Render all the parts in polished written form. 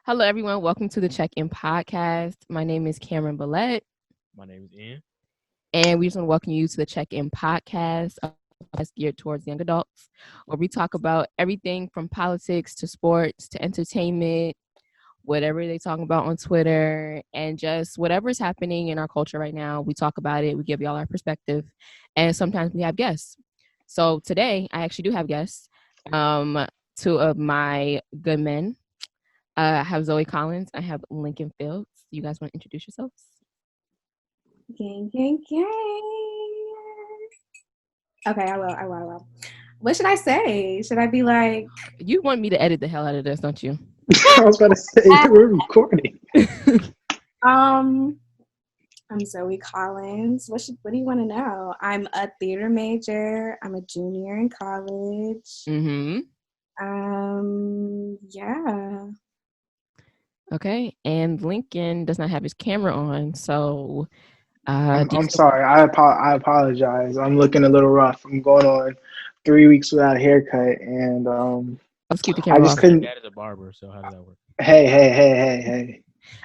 Hello, everyone. Welcome to the Check-In Podcast. My name is Cameron Billette, My name is Ian. and we just want to welcome you to the Check-In Podcast, that's geared towards young adults, where we talk about everything from politics to sports to entertainment, whatever they talk about on Twitter, and just whatever's happening in our culture right now. We talk about it. We give y'all our perspective, and sometimes we have guests. So today, I actually do have guests. Two of my good men. I have Zoe Collins. I have Lincoln Fields. You guys want to introduce yourselves? Gang, gang, gang. Okay, I will. What should I say? Should I be like, You want me to edit the hell out of this, don't you? I was about to say we're recording. I'm Zoe Collins. What do you want to know? I'm a theater major. I'm a junior in college. Mm-hmm. Yeah. Okay. And Lincoln does not have his camera on, so I'm sorry. I apologize. I'm looking a little rough. I'm going on 3 weeks without a haircut, and let's keep the I camera just off. couldn't. Dad is a barber, so how does that work? Hey.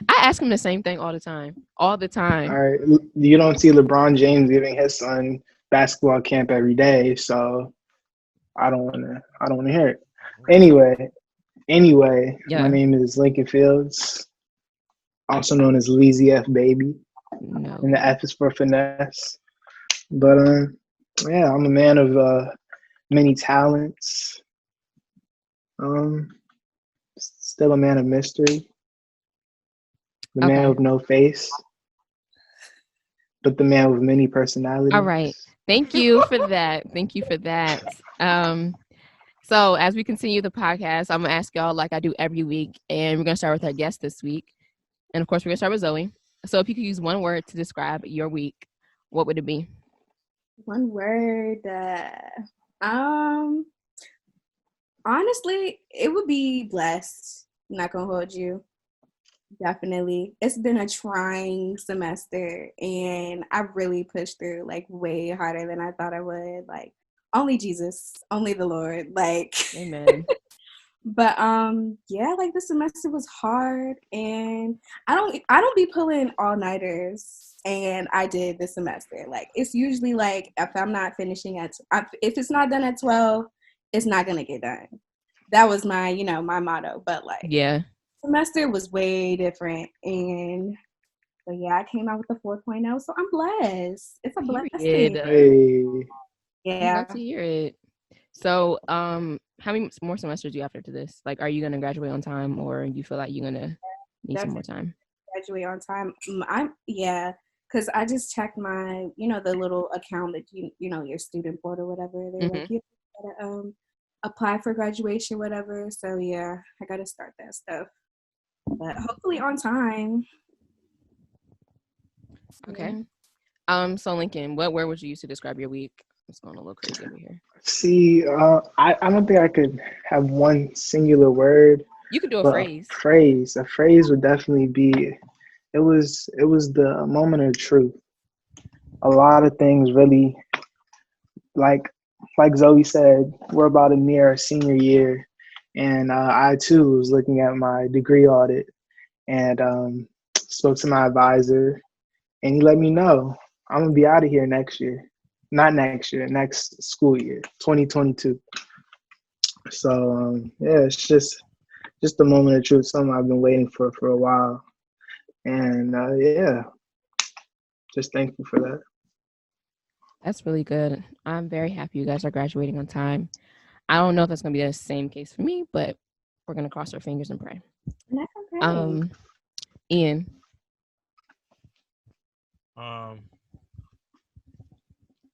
I ask him the same thing all the time. All the time. All right, you don't see LeBron James giving his son basketball camp every day, so I don't want to. I don't want to hear it. Anyway, Yeah. My name is Lincoln Fields, also known as Leezy F Baby, No. and the F is for finesse. But yeah, I'm a man of many talents. Still a man of mystery. The Okay. man with no face, but the man with many personalities. All right. Thank you for that. So as we continue the podcast, I'm gonna ask y'all like I do every week, and we're gonna start with our guest this week. And of course, we're gonna start with Zoe. So if you could use one word to describe your week, what would it be? One word. Honestly, it would be blessed. I'm not gonna hold you. Definitely. It's been a trying semester and I really pushed through like way harder than I thought I would. Like only Jesus, only the Lord. Like Amen. but yeah, like the semester was hard and I don't be pulling all-nighters and I did this semester. Like it's usually like if I'm not finishing if it's not done at 12, it's not going to get done. That was my, my motto, but like Yeah. semester was way different but yeah, I came out with a 4.0, so I'm blessed. It's a blessing. Period. Hey, I'm Yeah. glad to hear it. So, how many more semesters do you have after this? Like, are you gonna graduate on time, or you feel like you're gonna need some more time? Graduate on time. Because I just checked my, the little account that your student board or whatever. They're like, you gotta apply for graduation, whatever. So yeah, I gotta start that stuff. But hopefully on time. Okay. Yeah. So Lincoln, what word would you use to describe your week? It's going a little crazy over here. see, I don't think I could have one singular word, You could do a but phrase. a phrase would definitely be. It was the moment of truth. A lot of things really, like Zoe said, we're about to near our senior year, and I too was looking at my degree audit and spoke to my advisor, and he let me know I'm gonna be out of here next year. Not next year, next school year, 2022. So yeah, it's just the moment of truth, something I've been waiting for a while, and yeah, just thankful for that. That's really good. I'm very happy you guys are graduating on time. I don't know if that's gonna be the same case for me, but we're gonna cross our fingers and pray. And that's okay. Ian.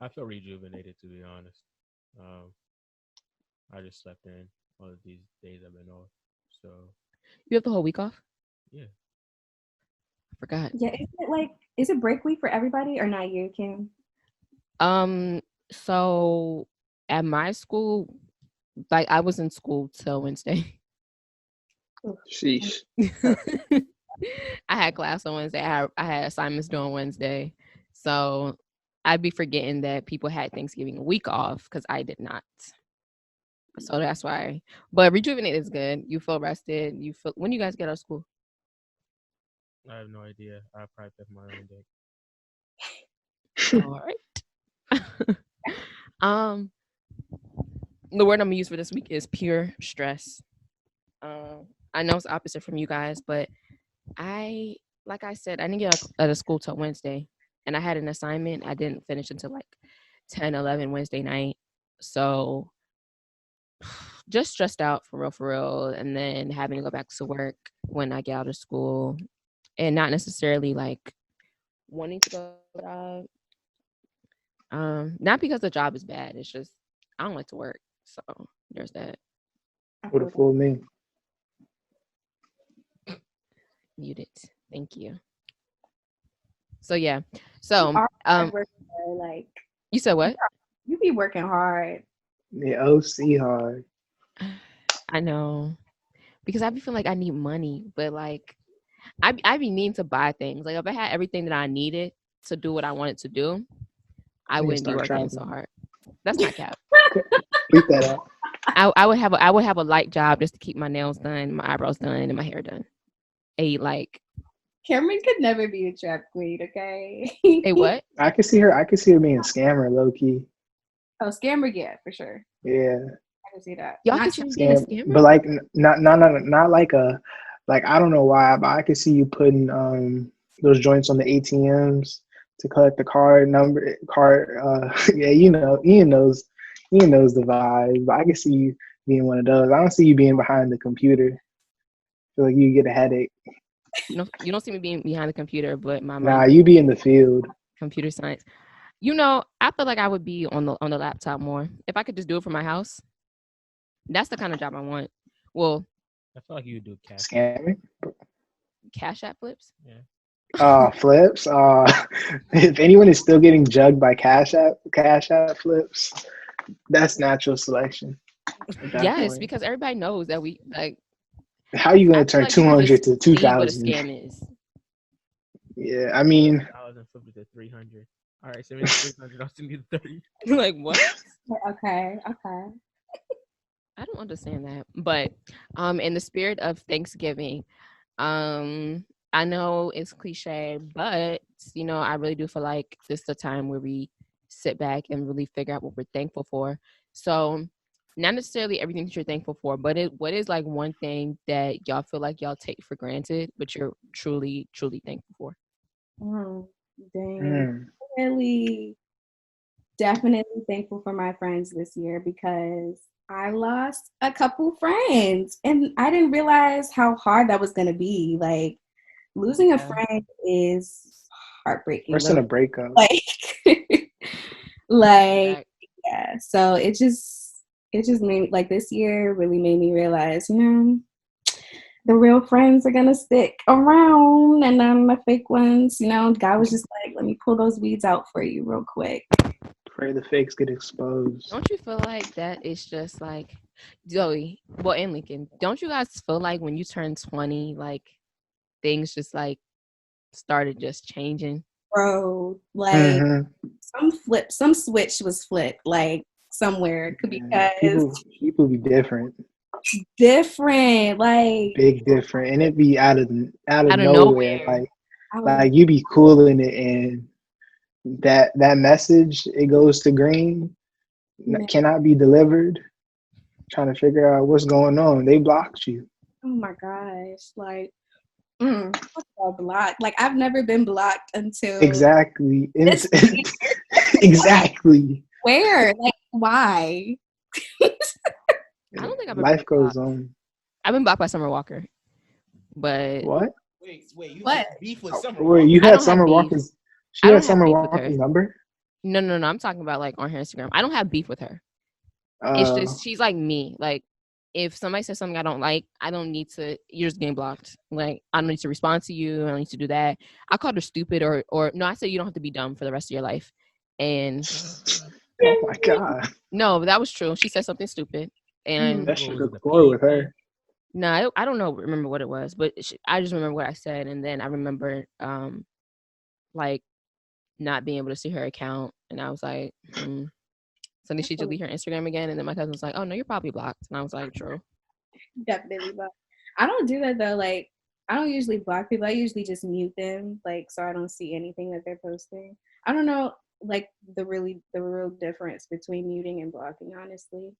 I feel rejuvenated, to be honest. I just slept in all of these days I've been off. So You have the whole week off? yeah. I forgot. Yeah, is it break week for everybody or not you, Kim? So at my school, like I was in school till Wednesday. Sheesh. I had class on Wednesday. I had assignments due on Wednesday. So I'd be forgetting that people had Thanksgiving week off because I did not. So that's why. But rejuvenate is good. You feel rested. You feel when you guys get out of school. I have no idea. I'll probably pick my own day. All right. um, the word I'm gonna use for this week is pure stress. I know it's opposite from you guys, but like I said, I didn't get out of school till Wednesday, and I had an assignment I didn't finish until like 10, 11 Wednesday night. So just stressed out for real, and then having to go back to work when I get out of school, and not necessarily like wanting to go to the job. Not because the job is bad. It's just I don't like to work. So there's that. I Would feel have fooled me. Muted. Thank you. So yeah. you So are hard worker, like you said what? you be working hard. The OC hard. I know. Because I be feeling like I need money, but like I be needing to buy things. Like if I had everything that I needed to do what I wanted to do, I You need to wouldn't be start working so traveling. hard. That's not cap. Bleep that out. I would have a light job just to keep my nails done, my eyebrows done, and my hair done. Like Cameron could never be a trap queen, okay? a what? I could see her. I could see her being a scammer, low key. Oh, scammer, yeah, for sure. Yeah, I can see that. Y'all Not can see me being a scammer? but like not like a like I don't know why, but I could see you putting those joints on the ATMs to collect the card. Yeah, Ian knows the vibes. But I could see you being one of those. I don't see you being behind the computer. I feel like you get a headache. You don't see me being behind the computer, but my Nah, mind you be in the field. computer science. I feel like I would be on the laptop more if I could just do it from my house. That's the kind of job I want. Well, I feel like you would do cash. Scamming. Cash App flips. Yeah. Flips. If anyone is still getting jugged by Cash App flips, that's natural selection at that Yes, point. because everybody knows that we like. How are you I going to feel turn like people 200 just to see what a 2,000? scam is. Yeah, I mean, $1 and flip it to 300. All right, send me the 300. I'll send you the 30. Like what? okay. I don't understand that. But in the spirit of Thanksgiving, I know it's cliche, but I really do feel like this is the time where we sit back and really figure out what we're thankful for. So not necessarily everything that you're thankful for, but what is like one thing that y'all feel like y'all take for granted, but you're truly, truly thankful for? Dang. Really, definitely thankful for my friends this year because I lost a couple friends and I didn't realize how hard that was going to be. Like, losing a friend is heartbreaking. worse than a breakup. Like, yeah. So it just made like this year really made me realize, the real friends are gonna stick around, and then the fake ones, God was just like, let me pull those weeds out for you real quick. Pray the fakes get exposed. Don't you feel like that is just like Zoe, well, and Lincoln, don't you guys feel like when you turn 20, like things just like started just changing? Bro, like some switch was flipped, like somewhere. Because People be different. Different, like Big different. And it be out of Out of nowhere. nowhere. Like you be cooling it and that message, it goes to green, cannot be delivered. Trying to figure out what's going on. They blocked you. oh my gosh, like blocked. Like I've never been blocked until Exactly. this Exactly. Where? Like why? I don't think I've Life ever been goes blocked. on. I've been blocked by Summer Walker, but What? Wait, you What? had beef with Summer Wait, Walker? you I had don't have Summer beef. Walker's. I She don't had have Summer beef with her. Walker's number. No. I'm talking about like on her Instagram. I don't have beef with her. It's just she's like me. Like if somebody says something I don't like, I don't need to. You're just getting blocked. Like I don't need to respond to you. I don't need to do that. I called her stupid or no. I said you don't have to be dumb for the rest of your life. And oh my god. no, that was true. She said something stupid, and That should go forward with her. no, I don't know. Remember what it was, but I just remember what I said, and then I remember like not being able to see her account, and I was like, So then she delete her Instagram again, and then my cousin was like, "Oh no, you're probably blocked," and I was like, "True." Definitely blocked. I don't do that though. Like, I don't usually block people. I usually just mute them, like, so I don't see anything that they're posting. I don't know, like, the real difference between muting and blocking, honestly.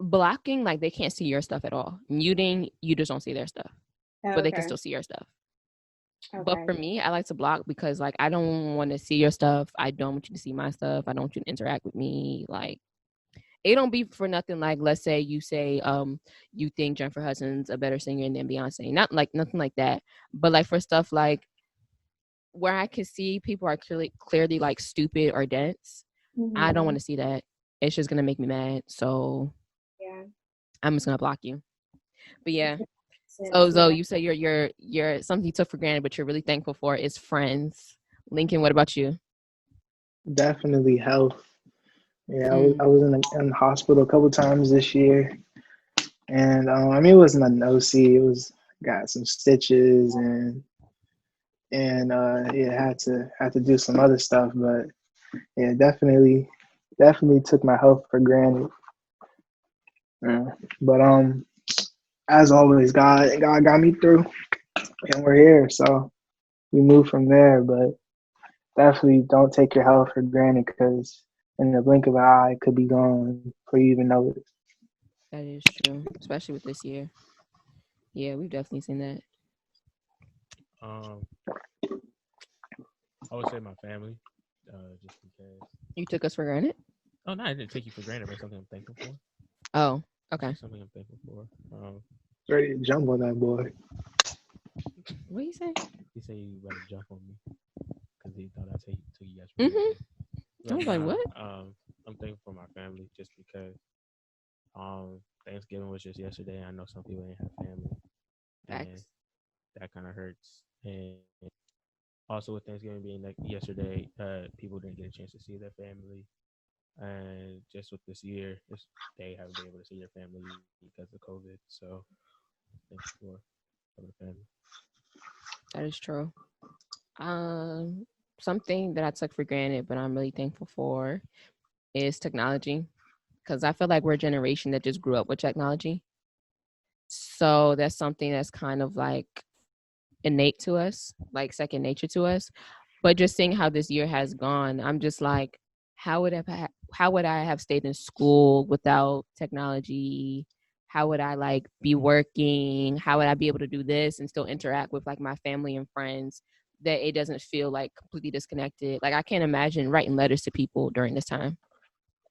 Blocking, like they can't see your stuff at all. Muting, you just don't see their stuff, but they can Okay. still see your stuff. But Okay. for me, I like to block because like I don't want to see your stuff. I don't want you to see my stuff. I don't want you to interact with me. Like it don't be for nothing. Like let's say you say you think Jennifer Hudson's a better singer than Beyonce. Not like nothing like that. But like for stuff like where I can see people are clearly like stupid or dense, I don't want to see that. It's just gonna make me mad. So Yeah. I'm just gonna block you. But yeah. Sense, So Zoe, yeah. you say you're something you took for granted, but you're really thankful for is friends. Lincoln, what about you? Definitely health. Yeah, I was in the hospital a couple times this year, and I mean it wasn't an OC. It was got some stitches and yeah, had to do some other stuff, but yeah, definitely took my health for granted. Yeah. But as always, God got me through, and we're here, so we move from there. But definitely don't take your health for granted because in the blink of an eye, it could be gone before you even know it. That is true, especially with this year. Yeah, we've definitely seen that. Um, I would say my family, just because. You took us for granted? Oh no, I didn't take you for granted, but it's something I'm thankful for. Oh, okay. It's something I'm thankful for. Ready to jump on that boy. What you say? He said you better jump on me because he thought I took you guys. I was like, what? I'm thankful for my family just because. Thanksgiving was just yesterday. I know some people ain't have family, and Facts. that kind of hurts. And also with Thanksgiving being like yesterday, people didn't get a chance to see their family, and just with this year, they haven't been able to see their family because of COVID. So thanks for the family. That is true. Something that I took for granted, but I'm really thankful for is technology. Because I feel like we're a generation that just grew up with technology. So that's something that's kind of like innate to us, like second nature to us. But just seeing how this year has gone, I'm just like, how would I have stayed in school without technology? How would I like be working? How would I be able to do this and still interact with like my family and friends? That it doesn't feel like completely disconnected. Like I can't imagine writing letters to people during this time,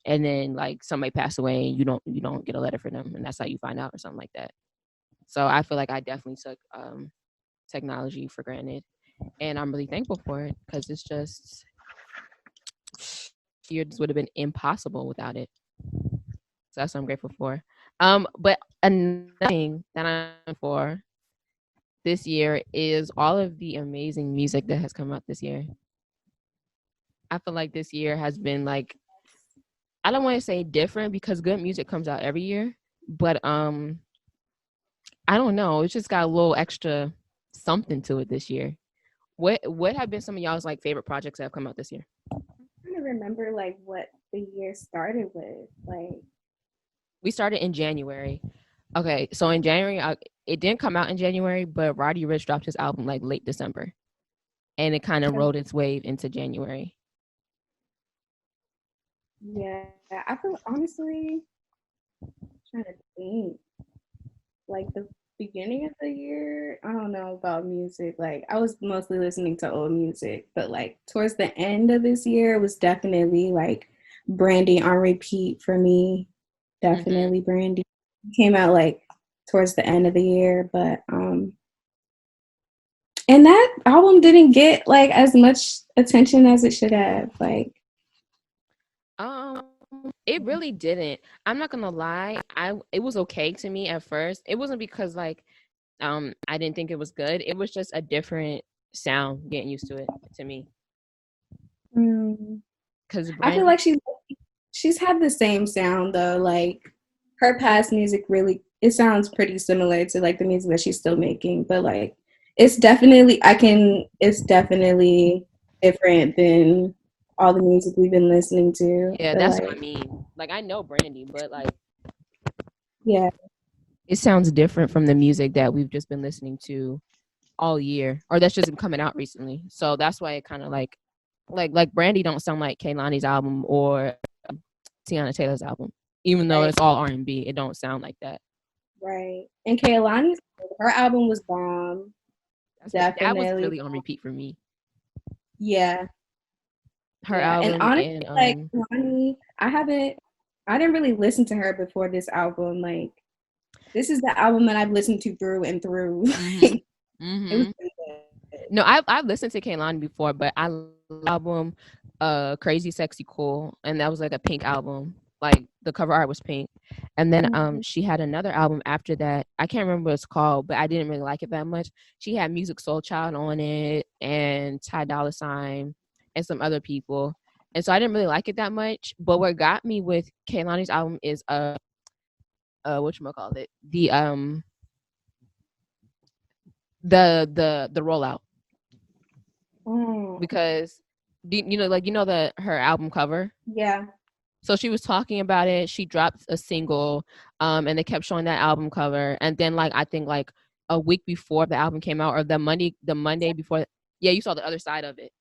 and then like somebody pass away and you don't get a letter from them, and that's how you find out or something like that. So I feel like I definitely took technology for granted, and I'm really thankful for it because it's just years would have been impossible without it. So that's what I'm grateful for. But another thing that I'm for this year is all of the amazing music that has come out this year. I feel like this year has been like, I don't want to say different because good music comes out every year, but I don't know, it's just got a little extra something to it this year. What have been some of y'all's like favorite projects that have come out this year? I'm trying to remember like what the year started with. Like, We started in January. Okay, so in January, it didn't come out in January, but Roddy Ricch dropped his album like late December, and it kind of rode its wave into January. yeah, I feel honestly trying to think. Like the beginning of the year, I don't know about music. Like I was mostly listening to old music, but like towards the end of this year, it was definitely like Brandy on repeat for me. Definitely Brandy came out like towards the end of the year, but and that album didn't get like as much attention as it should have. Like, Um, it really didn't. I'm not gonna lie. It was okay to me at first. It wasn't because like I didn't think it was good. It was just a different sound getting used to it to me. Because I feel like she's had the same sound though. Like her past music really it sounds pretty similar to like the music that she's still making, but like it's definitely different than all the music we've been listening to. Yeah, But that's like, what I mean. Like I know Brandy, but like yeah, it sounds different from the music that we've just been listening to all year, or that's just been coming out recently. So that's why it kind of like Brandy don't sound like Kehlani's album or Tiana Taylor's album, even though right, it's all R&B. It don't sound like that. right. And Kehlani's, her album was bomb. That was Definitely. really on repeat for me. Yeah. Her Yeah. And album honestly, and like Kehlani, I didn't really listen to her before this album. Like, this is the album that I've listened to through and through. mhm, It was mhm. really good. No, I've listened to Kehlani before, but I love the album Crazy Sexy Cool, and that was like a pink album. Like the cover art was pink. And then Mhm. she had another album after that. I can't remember what it's called, but I didn't really like it that much. She had Music Soul Child on it and Ty Dolla $ign and some other people. And so I didn't really like it that much. But what got me with Kehlani's album is whatchamacallit? The rollout. Mm, Because the her album cover. yeah. So she was talking about it. She dropped a single, and they kept showing that album cover. And then I think a week before the album came out, or the Monday before, yeah, you saw the other side of it.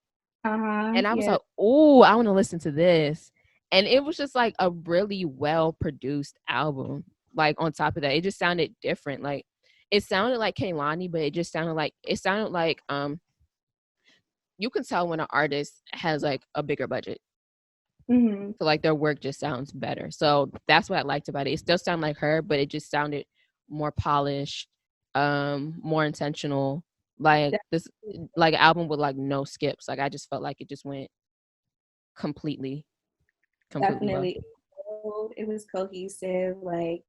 And I was Yeah. like, oh, I want to listen to this. And it was just like a really well produced album. Like on top of that, it just sounded different. Like it sounded like Kehlani, but it sounded like you can tell when an artist has like a bigger budget. Hmm. So like their work just sounds better. So that's what I liked about it. It still sounded like her, but it just sounded more polished, more intentional. Like this like album with like no skips. Like I just felt like it just went completely well. Definitely. It was cohesive. Like,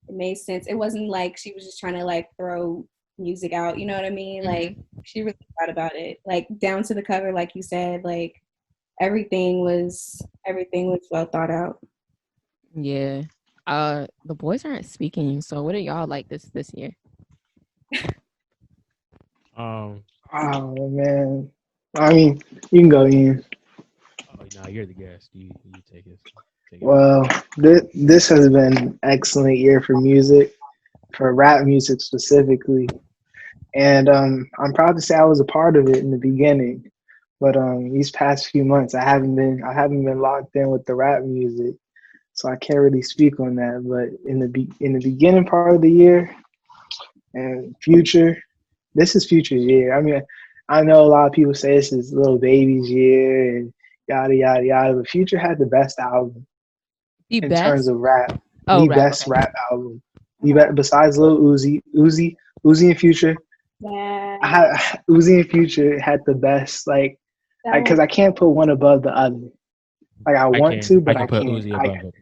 it made sense. It wasn't like she was just trying to like throw music out. You know what I mean? Like, Mm-hmm. she really thought about it. Like, down to the cover, like you said. Like, everything was well thought out. Yeah. The boys aren't speaking, so what are y'all like this year? Um, Oh man, I mean, you can go in. oh, no, you're the guest. You take it. Take it. Well, this has been an excellent year for music, for rap music specifically, and I'm proud to say I was a part of it in the beginning. But these past few months, I haven't been locked in with the rap music, so I can't really speak on that. But in the beginning part of the year and Future, this is Future's year. I mean, I know a lot of people say this is Little Baby's year and yada yada yada, but Future had the best album The in terms best? of rap, Oh, the rap. best Okay. rap album. Besides Lil Uzi and Future, Yeah. Uzi and Future had the best. Like, That because one. I can't put one above the other. Like I I want can to, I but can I put can't. Uzi above it.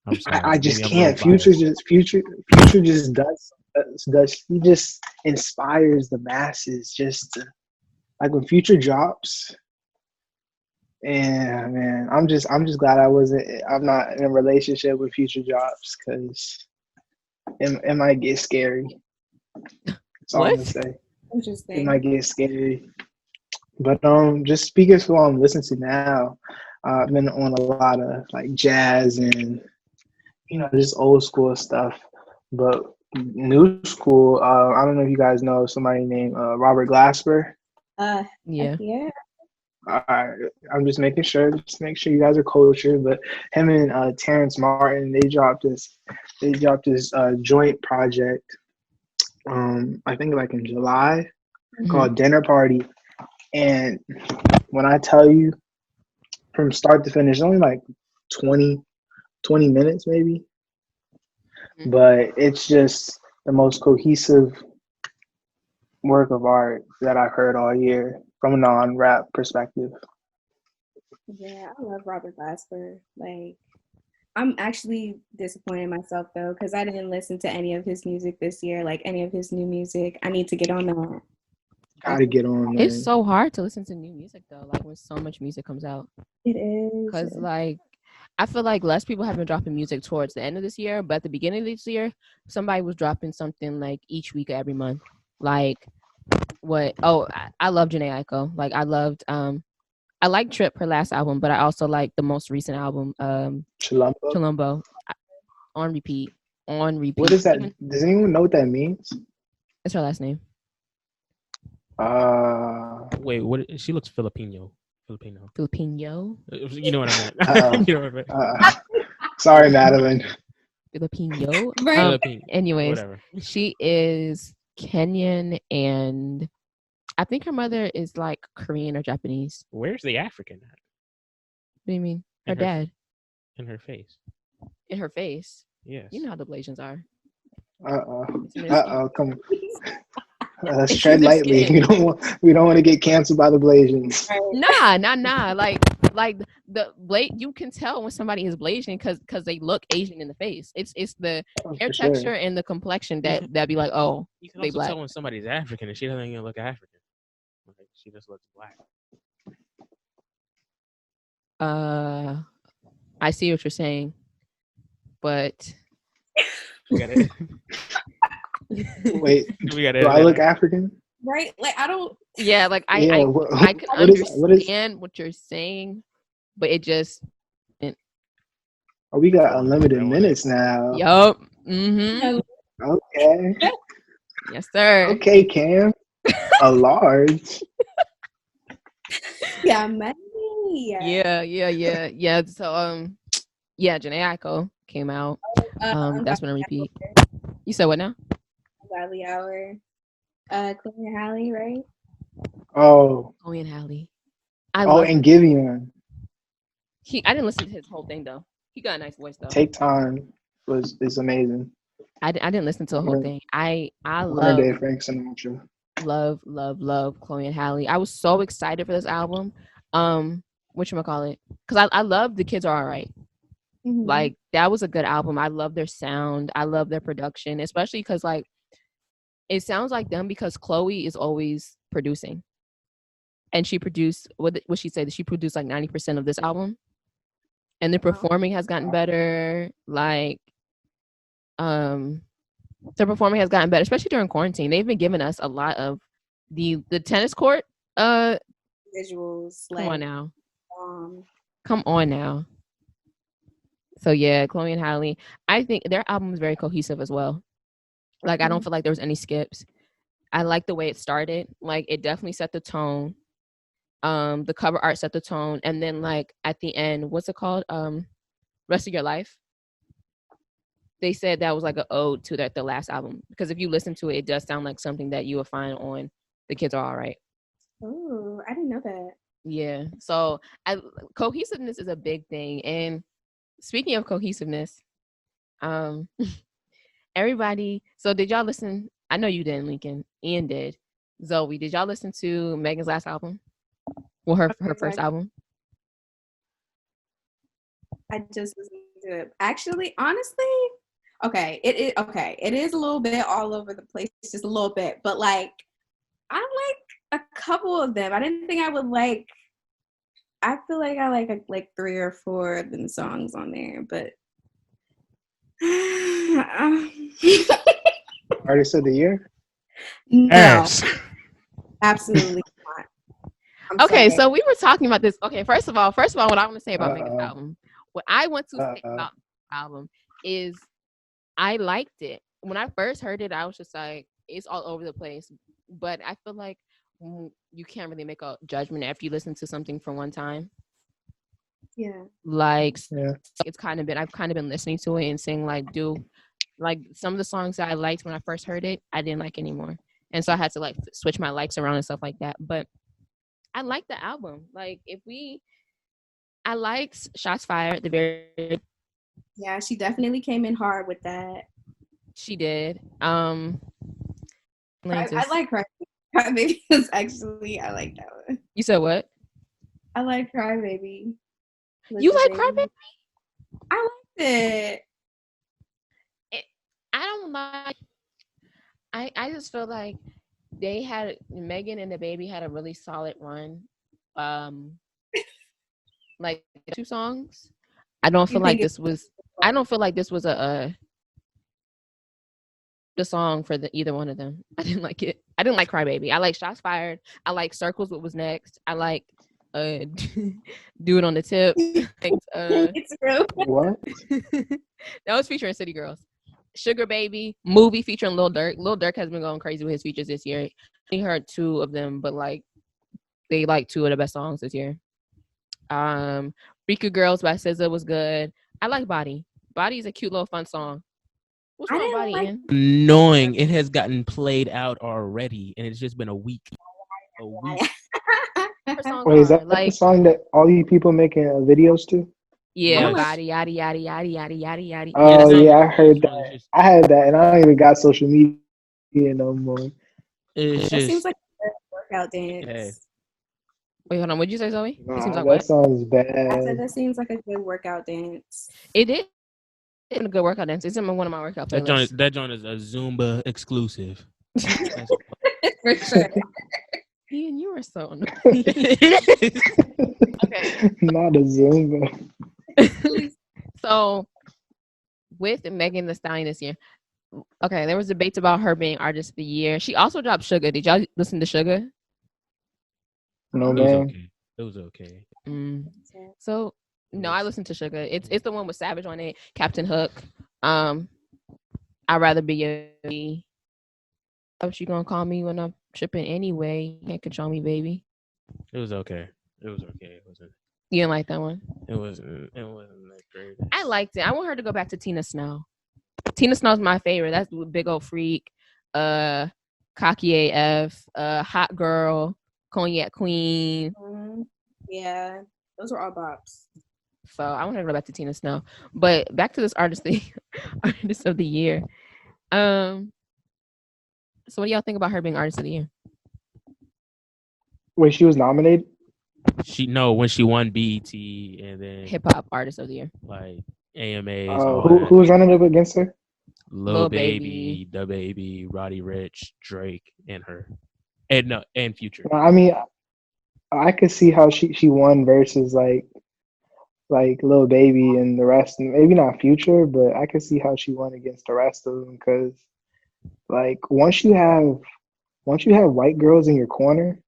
I'm sorry. I Maybe just I'm a little can't. Future biased. just Future just does. He just inspires the masses. Just to, like when Future drops. Yeah, man. I'm just glad I'm not in a relationship with Future drops because it might get scary. That's all I'm gonna What? say. It Interesting. might get scary. But just speaking to what I'm listening to now, I've been on a lot of like jazz and just old school stuff. But new school, I don't know if you guys know somebody named Robert Glasper. Yeah. Yeah. I'm just making sure, just make sure you guys are cultured. But him and Terrence Martin, they dropped this joint project. I think like in July, Mhm. called Dinner Party. And when I tell you, from start to finish, only like 20, 20 minutes maybe, Mhm. but it's just the most cohesive work of art that I've heard all year from a non-rap perspective. Yeah, I love Robert Glasper. Like, I'm actually disappointed in myself though, because I didn't listen to any of his music this year, like any of his new music. I need to get on that. Like, Gotta get on, It's man. so hard to listen to new music though, like when so much music comes out. it is. Cause like I feel like less people have been dropping music towards the end of this year, but at the beginning of this year, somebody was dropping something like each week or every month. Like what? Oh, I love Janae Aiko. Like I I like Trip, her last album, but I also like the most recent album, Chilumbo. Chilumbo, on repeat. What is that? Does anyone know what that means? It's her last name. Wait, what? She looks Filipino. Filipino. You know what I meant. You know what I meant. Sorry, Madeline. Filipino. Right. Anyways, Whatever. she is Kenyan, and I think her mother is like Korean or Japanese. Where's the African at? What do you mean? Her In dad. In her face. In her face. Yes. You know how the Blasians are. Come on. Let's tread lightly. We don't want to get canceled by the Blasians. Nah. Like the you can tell when somebody is Blasian because they look Asian in the face. It's the hair texture and the complexion that be like, oh, you can they also black. tell when somebody's African and she doesn't even look African. Like, she just looks black. I see what you're saying, but wait, do I look African? Right? Like I don't. Yeah, like I can understand what you're saying, but it just. Oh, we got unlimited minutes now. Yup. Mm-hmm. Okay. Yes, sir. Okay, Cam. A large. Yeah, man. Yeah. So yeah, Janae Aiko came out. That's when I repeat. You said what now? Valley Hour. Chloe and Halle, right? Oh. Chloe and Halle. And Giveon. I didn't listen to his whole thing though. He got a nice voice though. Take Time is amazing. I didn't listen to the whole thing. I love day Frank Sinatra. Love Chloe and Halle. I was so excited for this album. Whatchamacallit? Because I love The Kids Are Alright. Mm-hmm. Like that was a good album. I love their sound. I love their production, especially because like it sounds like them because Chloe is always producing, and she produced what she said. She produced like 90% of this album, and the performing has gotten better. Like, the performing has gotten better, especially during quarantine. They've been giving us a lot of the tennis court visuals. Come on now. So yeah, Chloe and Halle. I think their album is very cohesive as well. Like I don't feel like there was any skips. I like the way it started. Like it definitely set the tone. The cover art set the tone, and then like at the end, what's it called? Rest of Your Life. They said that was like an ode to the last album because if you listen to it, it does sound like something that you would find on The Kids Are Alright. Oh, I didn't know that. Yeah. So cohesiveness is a big thing, and speaking of cohesiveness, everybody. So did y'all listen? I know you didn't, Lincoln. Ian did. Zoe, did y'all listen to Megan's last album? Well, her first album. I just listened to it. Actually, honestly, okay. It is a little bit all over the place, just a little bit. But like, I like a couple of them. I didn't think I would like. I feel like I like 3 or 4 of them songs on there, but Artist of the Year? No, absolutely not. Okay, so we were talking about this. Okay, first of all, what I want to say about Megan's album, what I want to say about the album is I liked it. When I first heard it, I was just like, it's all over the place. But I feel like you can't really make a judgment after you listen to something for one time. Yeah. Like, it's I've kind of been listening to it and saying like, some of the songs that I liked when I first heard it, I didn't like anymore. And so I had to like switch my likes around and stuff like that. But I like the album. Like I liked Shots Fired at the very. Yeah, she definitely came in hard with that. She did. I like Crybaby. Actually, I like that one. You said what? I like Crybaby. You like Crybaby? I liked it. I don't like. I just feel like Megan and the Baby had a really solid run. Like 2 songs. I don't feel like this was the song for either one of them. I didn't like it. I didn't like Crybaby. I like Shots Fired. I like Circles, what was next. I like Do It on the Tip. It's real. What? That was featuring City Girls. Sugar Baby movie featuring Lil Durk. Lil Durk has been going crazy with his features this year. I heard 2 of them, but like they like 2 of the best songs this year. Freaky Girls by SZA was good. I like Body. Body is a cute little fun song. What's I wrong with didn't Body, like- Ian? Annoying. It has gotten played out already, and it's just been a week. A week. Her songs Wait, is are that like, the song that all you people making videos to? yeah, Yes. Body, yada yada yada yada yada yada. Oh that's not yeah, even I a heard video song, that. I had that, and I don't even got social media no more. It's That seems just like a workout dance. yeah. Wait, hold on. What'd you say, Zoe? It seems Nah, like that what? song's I bad. said that seems like a good workout dance. It is. It's a good workout dance. It's in one of my workout playlists. That joint is a Zumba exclusive. That's For sure. Ian, you are so annoying. it. Okay. Not a Zumba. So with Megan Thee Stallion this year, okay, there was debates about her being artist of the year. She also dropped Sugar. Did y'all listen to Sugar? No It was man. okay. It was okay. So no, I listened to Sugar. It's the one with Savage on it, Captain Hook. I'd rather be your. What you gonna call me when I'm tripping anyway? You can't control me, baby. It was okay. It was okay. It wasn't. You didn't like that one? It wasn't. It wasn't that great. I liked it. I want her to go back to Tina Snow. Tina Snow's my favorite. That's Big Old Freak, Cocky AF, Hot Girl, Cognac Queen. Yeah, those were all bops. So I want her to go back to Tina Snow. But back to this artist of the year. So what do y'all think about her being artist of the year? Wait, she was nominated? When she won BET and then Hip hop artist of the year. like AMAs. All Who was running up against her? Lil Lil Baby, Da Baby, Roddy Rich, Drake, and her, and Future. I mean, I could see how she won versus like Lil Baby and the rest. Maybe not Future, but I could see how she won against the rest of them because like once you have white girls in your corner,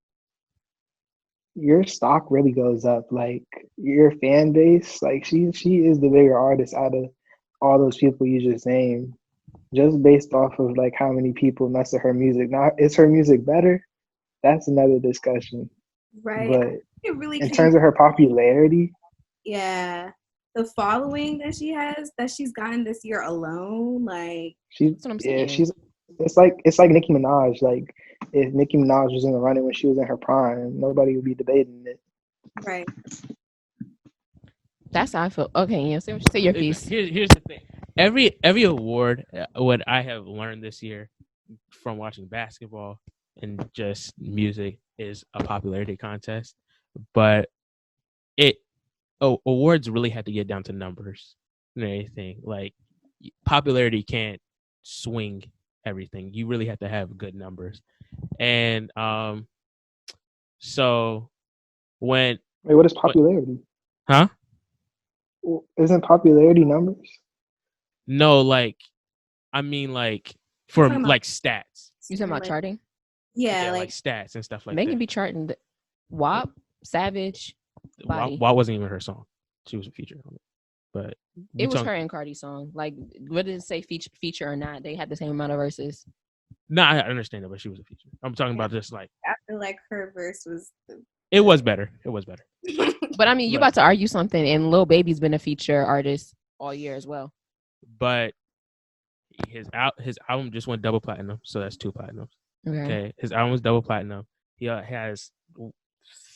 your stock really goes up. Like your fan base, like she is the bigger artist out of all those people you just named, just based off of like how many people mess with her music. Now, is her music better? That's another discussion. Right. But it really in terms of her popularity, yeah, the following that she's gotten this year alone, like she's it's like Nicki Minaj. Like if Nicki Minaj was in the running when she was in her prime, nobody would be debating it. Right. That's how I feel. Okay, yeah. Say your piece. Here's the thing. Every award, what I have learned this year from watching basketball and just music is a popularity contest. But awards really have to get down to numbers and anything. Like popularity can't swing everything. You really have to have good numbers. And so when Wait, what is popularity? Huh? Isn't popularity numbers? No, like I mean like for like stats. You talking about charting? Yeah, like stats and stuff like Megan that. be charting WAP, Savage, Body. WAP wasn't even her song. She was a feature on it. But it was her and Cardi's song. Like, what did it say, feature or not? They had the same amount of verses. No, I understand that, but she was a feature. I'm talking about just like I feel like her verse was. It was better. It was better. But I mean, you about to argue something, and Lil Baby's been a feature artist all year as well. But his album just went double platinum, so that's 2 platinums. Okay. His album was double platinum. He has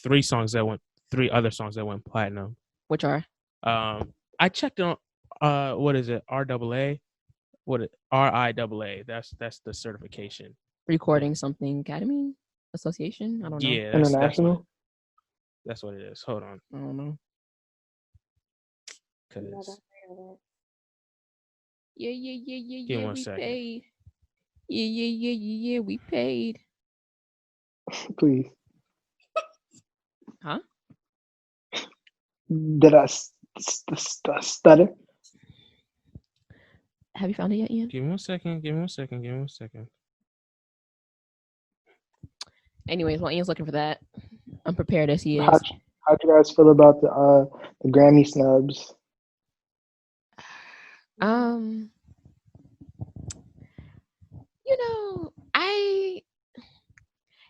3 other songs that went platinum. Which are? I checked on what is it? RIAA. That's the certification. Recording something Academy Association. I don't know. Yeah, International. That's what it is. Hold on. I don't know. Yeah. Give me 1 we second. paid. Yeah. We paid. Please. Huh? Did I stutter? Have you found it yet, Ian? Give me 1 second. Anyways, while Ian's looking for that, I'm prepared as he is. How'd you guys feel about the Grammy snubs? Um, I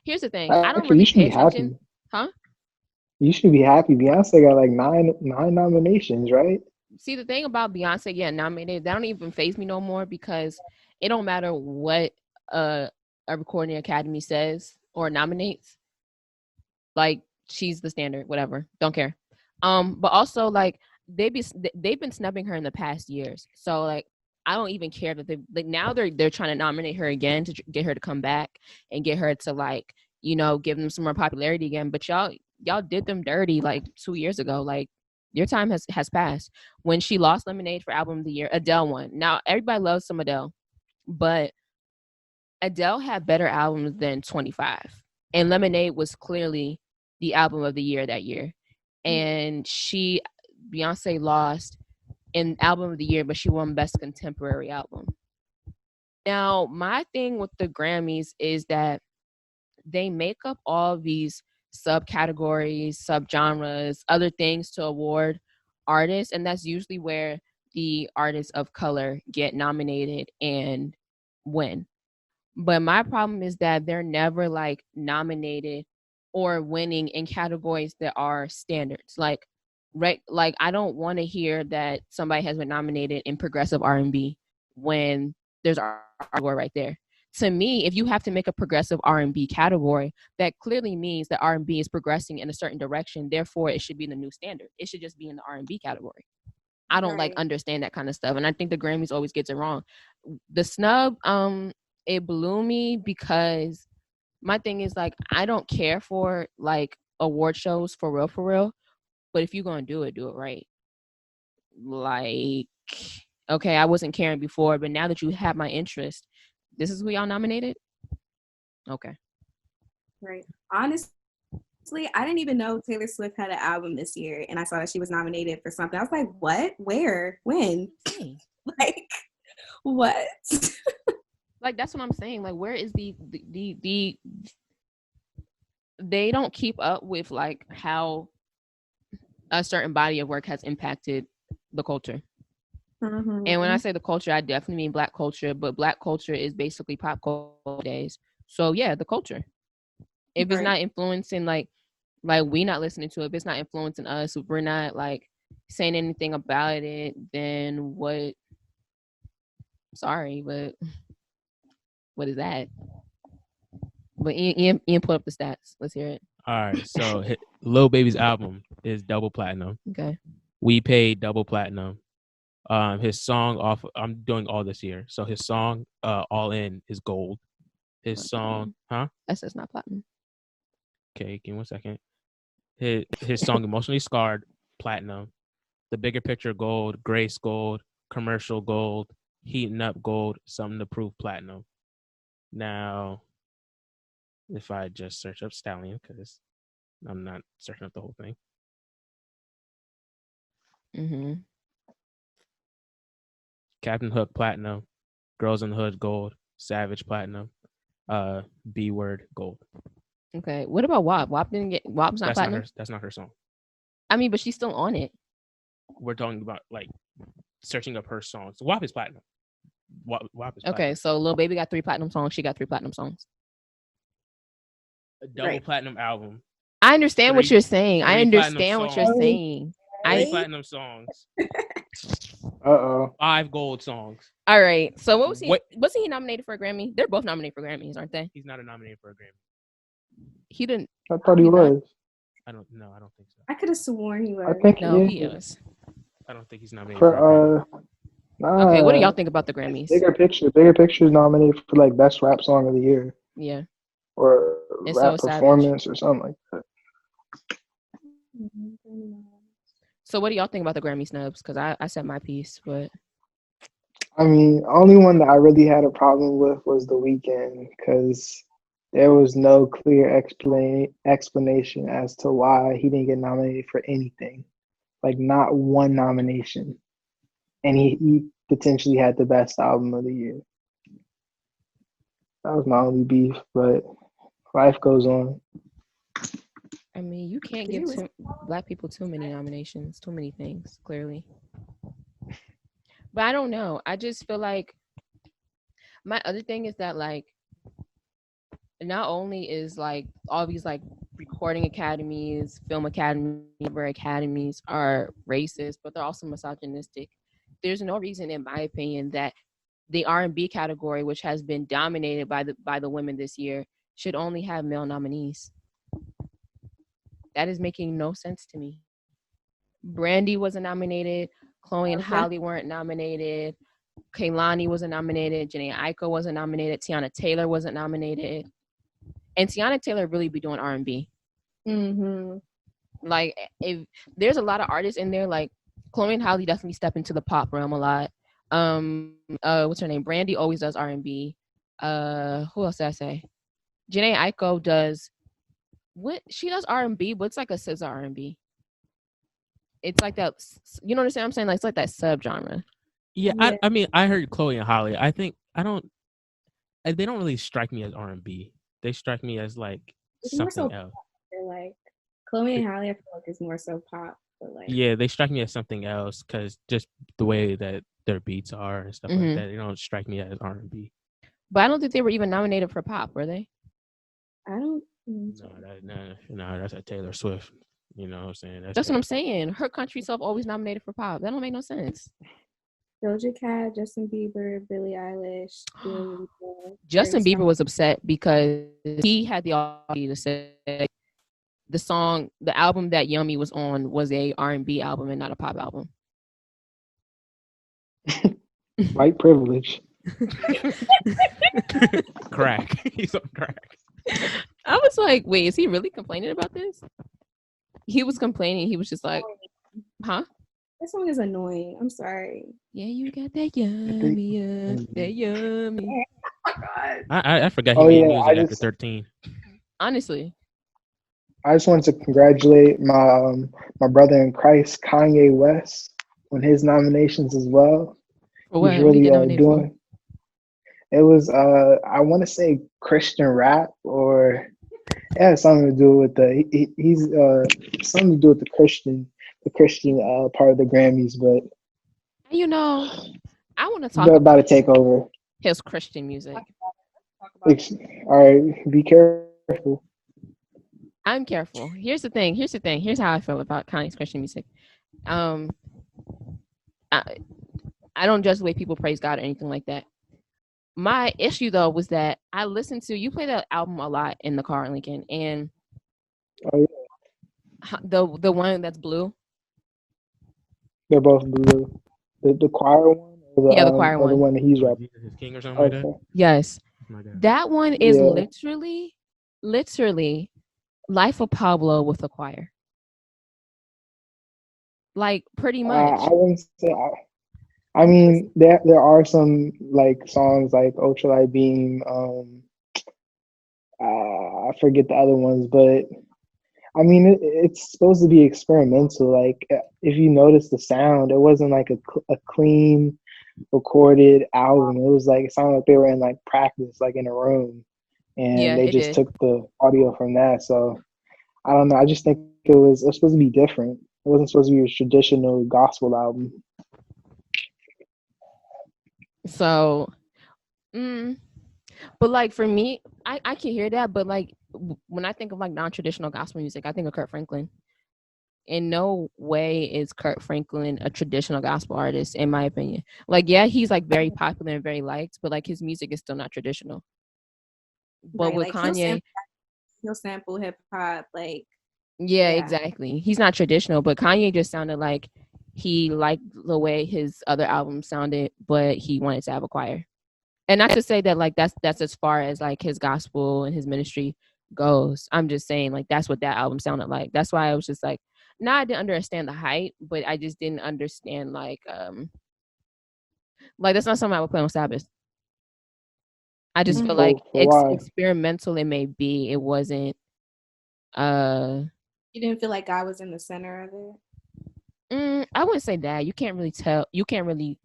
here's the thing. I don't Actually, you really should pay be attention, happy. huh? You should be happy. Beyonce got like nine nominations, right? See, the thing about Beyonce getting nominated, that don't even faze me no more because it don't matter what a recording academy says or nominates. Like she's the standard, whatever. Don't care. But also like they've been snubbing her in the past years. So like I don't even care that they like now they're trying to nominate her again to get her to come back and get her to like give them some more popularity again. But y'all did them dirty like 2 years ago. Like your time has passed. When she lost Lemonade for album of the year, Adele won. Now everybody loves some Adele, but Adele had better albums than 25. And Lemonade was clearly the album of the year that year. And Beyonce lost in album of the year, but she won best contemporary album. Now, my thing with the Grammys is that they make up all these subcategories, subgenres, other things to award artists. And that's usually where the artists of color get nominated and win. But my problem is that they're never like nominated or winning in categories that are standards. Like I don't want to hear that somebody has been nominated in progressive R&B when there's category right there. To me, if you have to make a progressive R&B category, that clearly means that R&B is progressing in a certain direction. Therefore, it should be the new standard. It should just be in the R&B category. I don't like understand that kind of stuff, and I think the Grammys always gets it wrong. The snub, it blew me because my thing is like I don't care for like award shows for real, but if you're gonna do it right. Like, okay, I wasn't caring before, but now that you have my interest, this is who y'all nominated. Okay, Right. Honestly, I didn't even know Taylor Swift had an album this year, and I saw that she was nominated for something. I was like, what? Where? When? Like, what? like that's what I'm saying. Like, where is the they don't keep up with like how a certain body of work has impacted the culture. Mm-hmm. And when I say the culture, I definitely mean Black culture, but Black culture is basically pop culture days. So yeah, the culture. If it's not influencing like we not listening to it, if it's not influencing us, if we're not like saying anything about it, then what? Sorry, but what is that? But Ian put up the stats. Let's hear it. All right, so Lil Baby's album is double platinum. Okay. We paid double platinum. His song off. I'm doing all this year, so his song All In is gold. His song, huh? That says not platinum. Okay, give me 1 second. His song Emotionally Scarred, platinum. The Bigger Picture, gold. Grace, gold. Commercial, gold. Heating Up, gold. Something to Prove, platinum. Now, if I just search up Stallion, because I'm not searching up the whole thing. Mm-hmm. Captain Hook, platinum. Girls in the Hood, gold. Savage, platinum. B Word, gold. Okay. What about WAP? WAP's not platinum? That's not her song. I mean, but she's still on it. We're talking about like searching up her songs. WAP is platinum. WAP is platinum. Okay, so Lil Baby got 3 platinum songs. She got 3 platinum songs. A double platinum album. I understand what you're saying. I 3 understand what you're songs. saying. 3 platinum songs. 5 gold songs. All right. So what was he? Wasn't he nominated for a Grammy? They're both nominated for Grammys, aren't they? He's not nominated for a Grammy. He didn't. I thought he was. I don't think so. I could have sworn he was. I think he is. I don't think he's nominated for okay, what do y'all think about the Grammys? Bigger Picture is nominated for like best rap song of the year. Yeah. Or and rap performance or something like that. So what do y'all think about the Grammy snubs? Because I said my piece, but I mean, only one that I really had a problem with was The Weeknd, because there was no clear explanation as to why he didn't get nominated for anything. Like, not one nomination. And he potentially had the best album of the year. That was my only beef, but life goes on. I mean, you can't Did give you listen? black people too many nominations, too many things, clearly. But I don't know. I just feel like my other thing is that like not only is like all these like recording academies, film academies, whatever academies are racist, but they're also misogynistic. There's no reason, in my opinion, that the R&B category, which has been dominated by the women this year, should only have male nominees. That is making no sense to me. Brandy wasn't nominated. Chloe and Okay. Halle weren't nominated. Kaylani wasn't nominated. Janae Aiko wasn't nominated. Tiana Taylor wasn't nominated. And Tiana Taylor really be doing R&B. Mm-hmm. Like, if there's a lot of artists in there, like Chloe and Halle definitely step into the pop realm a lot. What's her name? Brandy always does R&B. Who else did I say? Janae Aiko does what? She does R&B, but it's like a scissor R&B. It's like that. You know what I'm saying? Like it's like that subgenre. Yeah, Yeah. I mean, I heard Chloe and Holly. I think I don't. They don't really strike me as R&B. They strike me as like It's more so something else. they're like Chloe and Halle. I feel like it's more so pop, but like Yeah, they strike me as something else because just the way that their beats are and stuff like that. They don't strike me as R&B. But I don't think they were even nominated for pop, were they? I don't. No, that's a Taylor Swift. You know what I'm saying? That's what I'm saying. Her country self always nominated for pop. That don't make no sense. Doja Cat, Justin Bieber, Billie Eilish, Dua Lipa, Justin Harry Bieber was upset because he had the opportunity to say the album that Yummy was on was a R&B album and not a pop album. White privilege. Crack. He's on crack. I was like, wait, is he really complaining about this? He was complaining. He was just like, huh? That song is annoying. I'm sorry. Yeah, you got that yummy, that yummy. Oh God. I forgot he Oh made yeah, music after 13. Honestly, I just wanted to congratulate my brother in Christ, Kanye West, on his nominations as well. for what? He's What did he really get nominated for? doing. It was I want to say Christian rap, or it has something to do with he's something to do with the Christian part of the Grammys, but You know, I want to talk they're about about to take over. his Christian music. Talk about it. All right, be careful. I'm careful. Here's the thing. Here's how I feel about Kanye's Christian music. I, I don't judge the way people praise God or anything like that. My issue though was that I listened to you play that album a lot in the car, Lincoln, and Oh yeah, the one that's blue. they're both blue. The choir one, or Yeah, the choir or the one. one that he's Like rapping. Jesus is King or something like that. Okay, Yes, Oh my God. that one is yeah. literally Life of Pablo with a choir. Like pretty much. I wouldn't say. I mean, there are some like songs like Ultralight Beam. I forget the other ones, but I mean, it's supposed to be experimental. Like, if you notice the sound, it wasn't like a clean recorded album. It was like it sounded like they were in like practice, like in a room, and Yeah, they it just did. took the audio from that. So I don't know. I just think it was supposed to be different. It wasn't supposed to be a traditional gospel album. So, but like for me, I can hear that, but like when I think of like non-traditional gospel music, I think of Kurt Franklin. In no way is Kurt Franklin a traditional gospel artist, in my opinion. Like, yeah, he's like very popular and very liked, but like his music is still not traditional. But Right, with like Kanye, he'll sample hip hop, like yeah, yeah. exactly. He's not traditional, but Kanye just sounded like he liked the way his other albums sounded, but he wanted to have a choir. And not to say that like that's as far as like his gospel and his ministry goes. I'm just saying like that's what that album sounded like. That's why I was just like, nah, I didn't understand the hype, but I just didn't understand like that's not something I would play on Sabbath. I just feel like For why? experimental it may be. It wasn't You didn't feel like God was in the center of it. I wouldn't say that. You can't really tell. You can't really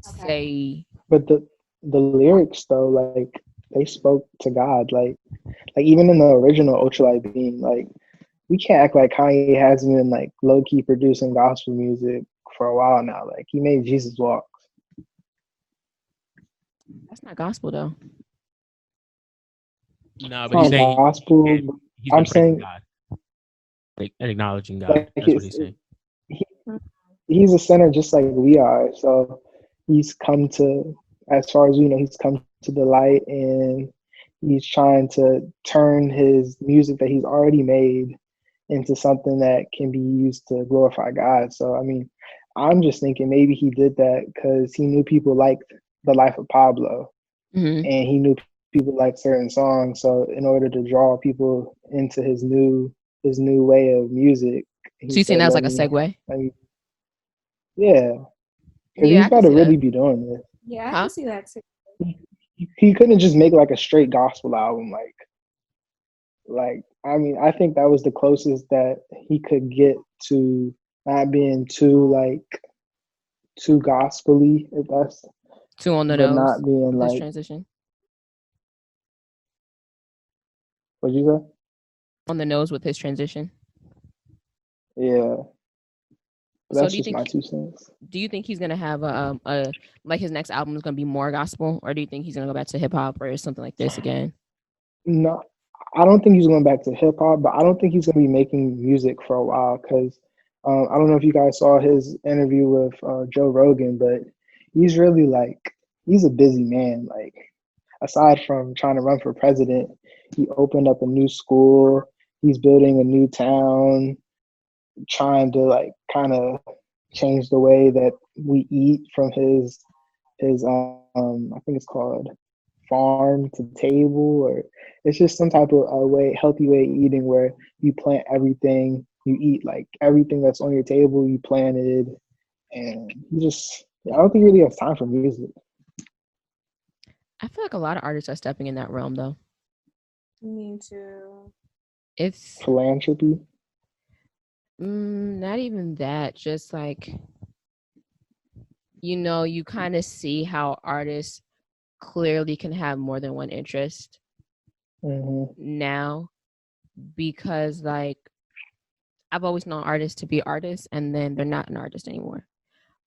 Okay. say. But the lyrics though, like they spoke to God. Like even in the original Ultralight Beam, like we can't act like Kanye hasn't been like low key producing gospel music for a while now. Like he made Jesus Walk. That's not gospel though. No, It's but he's not saying gospel. But he's I'm been praising saying God, like, and acknowledging God. like That's what he's saying. he, he's a sinner just like we are. So he's come to, as far as we know, he's come to the light and he's trying to turn his music that he's already made into something that can be used to glorify God. So, I mean, I'm just thinking maybe he did that because he knew people liked the life of Pablo Mm-hmm. and he knew people liked certain songs. So, in order to draw people into his new way of music, So he you saying said, that was like a segue? let me, yeah, because Yeah, he's I got can to see that. really be doing this. Yeah, I Huh? can see that too. He couldn't just make like a straight gospel album, like I mean, I think that was the closest that he could get to not being too gospely, if that's, Two on the but nose not being with this like, transition. what you say? On the nose with his transition. Yeah, So that's just my 2 cents. do you think he's gonna have a like his next album is gonna be more gospel, or do you think he's gonna go back to hip hop or something like this again? No, I don't think he's going back to hip hop, but I don't think he's going to be making music for a while because I don't know if you guys saw his interview with Joe Rogan, but he's really like he's a busy man. Like aside from trying to run for president, he opened up a new school. He's building a new town, trying to like kind of change the way that we eat from his I think it's called farm to table, or it's just some type of healthy way of eating where you plant everything, you eat like everything that's on your table, you planted, and I don't think he really has time for music. I feel like a lot of artists are stepping in that realm though. Me too. It's Philanthropy. not even that, just like you kind of see how artists clearly can have more than one interest now, because like I've always known artists to be artists and then they're not an artist anymore.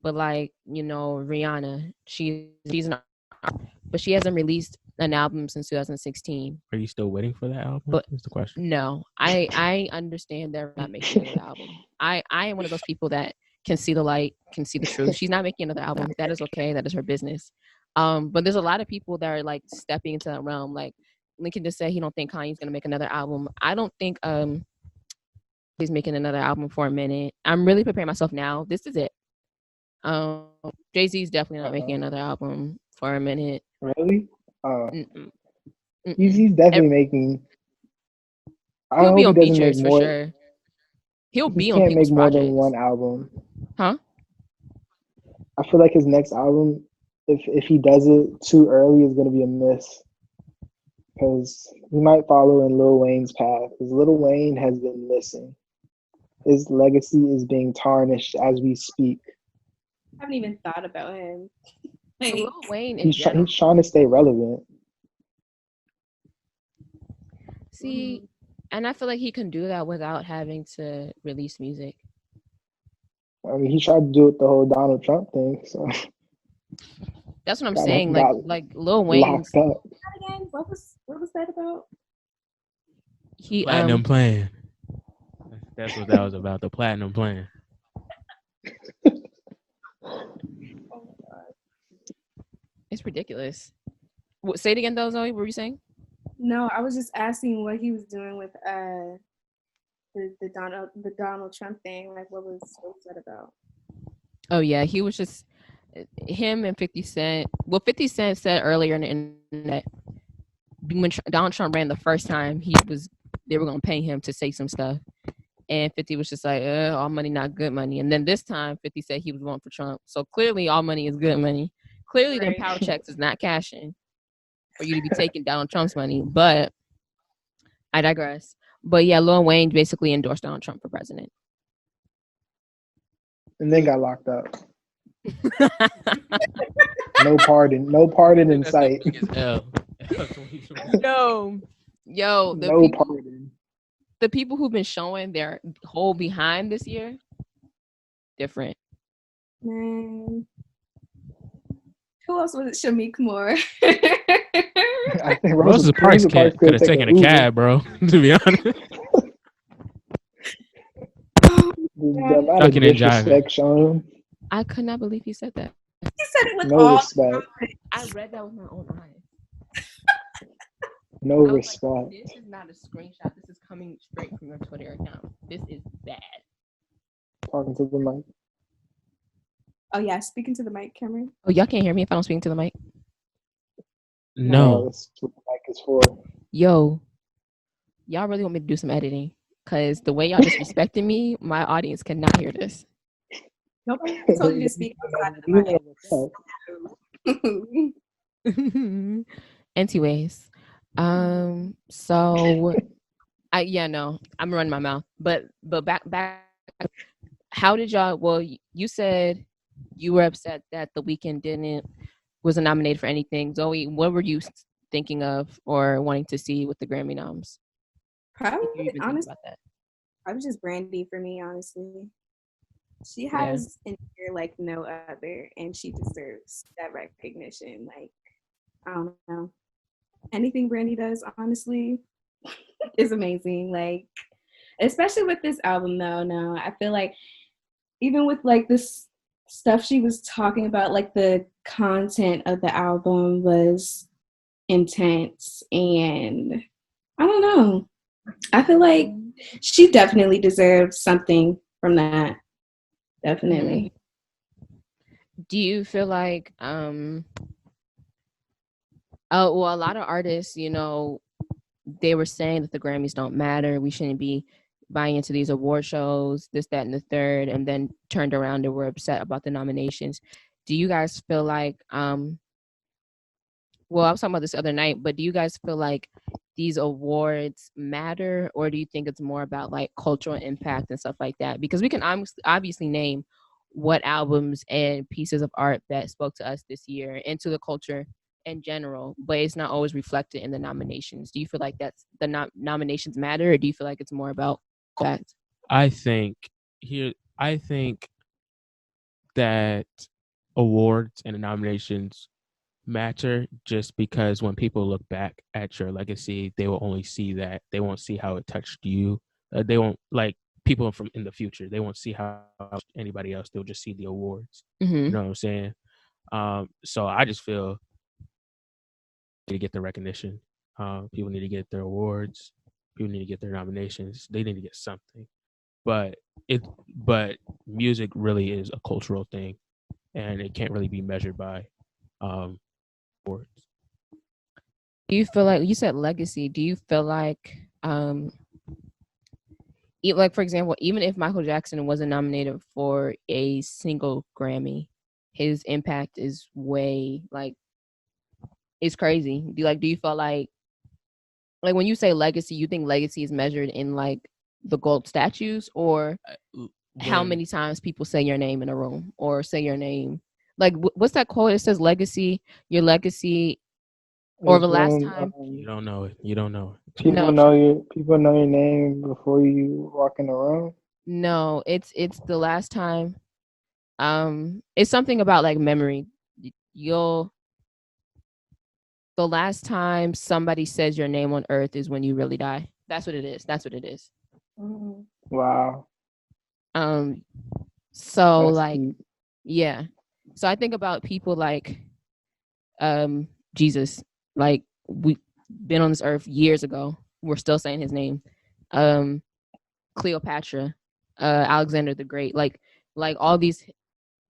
But like, Rihanna, she's an artist, but she hasn't released an album since 2016. Are you still waiting for that album? But That's the question. no, I understand they're not making another album. I am one of those people that can see the light, can see the truth. She's not making another album. That is okay. That is her business. But there's a lot of people that are like stepping into that realm. Like Lincoln just said he don't think Kanye's gonna make another album. I don't think he's making another album for a minute. I'm really preparing myself now. This is it. Jay-Z's definitely not making another album for a minute. Really? Mm-mm. He's definitely making. I He'll be hope he on doesn't make features for more. sure. He'll He be on can't make people's more than projects. one album. Huh? I feel like his next album, if he does it too early, is going to be a miss. Because he might follow in Lil Wayne's path. Because Lil Wayne has been missing. His legacy is being tarnished as we speak. I haven't even thought about him. So Like, Lil Wayne in He's general. he's trying to stay relevant. See, and I feel like he can do that without having to release music. I mean, he tried to do it the whole Donald Trump thing, so That's what I'm got saying. Like Lil Wayne's locked up. again, what was that about? he Platinum plan. That's what that was about. The platinum plan. Oh my god. it's ridiculous. Say it again though, Zoe. What were you saying? No, I was just asking what he was doing with the Donald Trump thing. Like, what was that about? Oh yeah, he was just him and 50 Cent. Well, 50 Cent said earlier in the internet when Donald Trump ran the first time, they were gonna pay him to say some stuff, and 50 was just like, all money not good money. And then this time, 50 said he was going for Trump. So clearly, all money is good money. Clearly, them power checks is not cashing for you to be taking Donald Trump's money. But I digress. But yeah, Lil Wayne basically endorsed Donald Trump for president. And then got locked up. No pardon in sight. Yo, No pardon. the people who've been showing their whole behind this year, different. Man. Who else was it? Shamik Moore. I think Rosa Parks could have taken a cab, bro. To be honest, The amount of ducking and jiving. disrespect shown. I could not believe he said that. He said it with No all respect. I read that with my own eyes. No I was respect. like, this is not a screenshot. This is coming straight from your Twitter account. This is bad. Talking to the mic. Oh yeah, speaking to the mic, Cameron. Oh, y'all can't hear me if I don't speak into the mic. No. That's what the mic is for. Yo, y'all really want me to do some editing? Because the way y'all disrespecting me, my audience cannot hear this. Nobody told you to speak outside of the mic. Anyways, so I'm running my mouth. But back. How did y'all? Well, you said you were upset that The Weeknd wasn't nominated for anything. Zoe, what were you thinking of or wanting to see with the Grammy noms? Probably, honestly, about that. I was just Brandy for me, honestly. She has an ear like no other, and she deserves that recognition. Like, I don't know. Anything Brandy does, honestly, is amazing. Like, especially with this album, though. No, I feel like even with like this stuff she was talking about, like the content of the album was intense, and I don't know. I feel like she definitely deserves something from that. Definitely. Do you feel like a lot of artists, they were saying that the Grammys don't matter. We shouldn't be buying into these award shows, this, that, and the third, and then turned around and were upset about the nominations. Do you guys feel like I was talking about this other night, but do you guys feel like these awards matter, or do you think it's more about like cultural impact and stuff like that? Because we can obviously name what albums and pieces of art that spoke to us this year and to the culture in general, but it's not always reflected in the nominations. Do you feel like that's the nominations matter, or do you feel like it's more about fact? I think that awards and the nominations matter just because when people look back at your legacy, they will only see that. They won't see how it touched you. They won't, like, people from in the future, they won't see how anybody else. They'll just see the awards. You know what I'm saying? So I just feel to get the recognition. People need to get their awards. People need to get their nominations. They need to get something. But music really is a cultural thing, and it can't really be measured by awards. Do you feel like, you said legacy? Do you feel like like, for example, even if Michael Jackson wasn't nominated for a single Grammy, his impact is way, like, it's crazy. Do you feel like when you say legacy, you think legacy is measured in like the gold statues, or how many times people say your name in a room or say your name? Like, what's that quote? It says legacy, your legacy, or the last time. You don't know it. You don't know it. People know your name before you walk in the room. No, it's the last time. It's something about like memory. The last time somebody says your name on earth is when you really die. That's what it is. Wow. So that's like deep. Yeah. So I think about people like Jesus. Like, we've been on this earth years ago. We're still saying his name. Cleopatra, Alexander the Great, like all these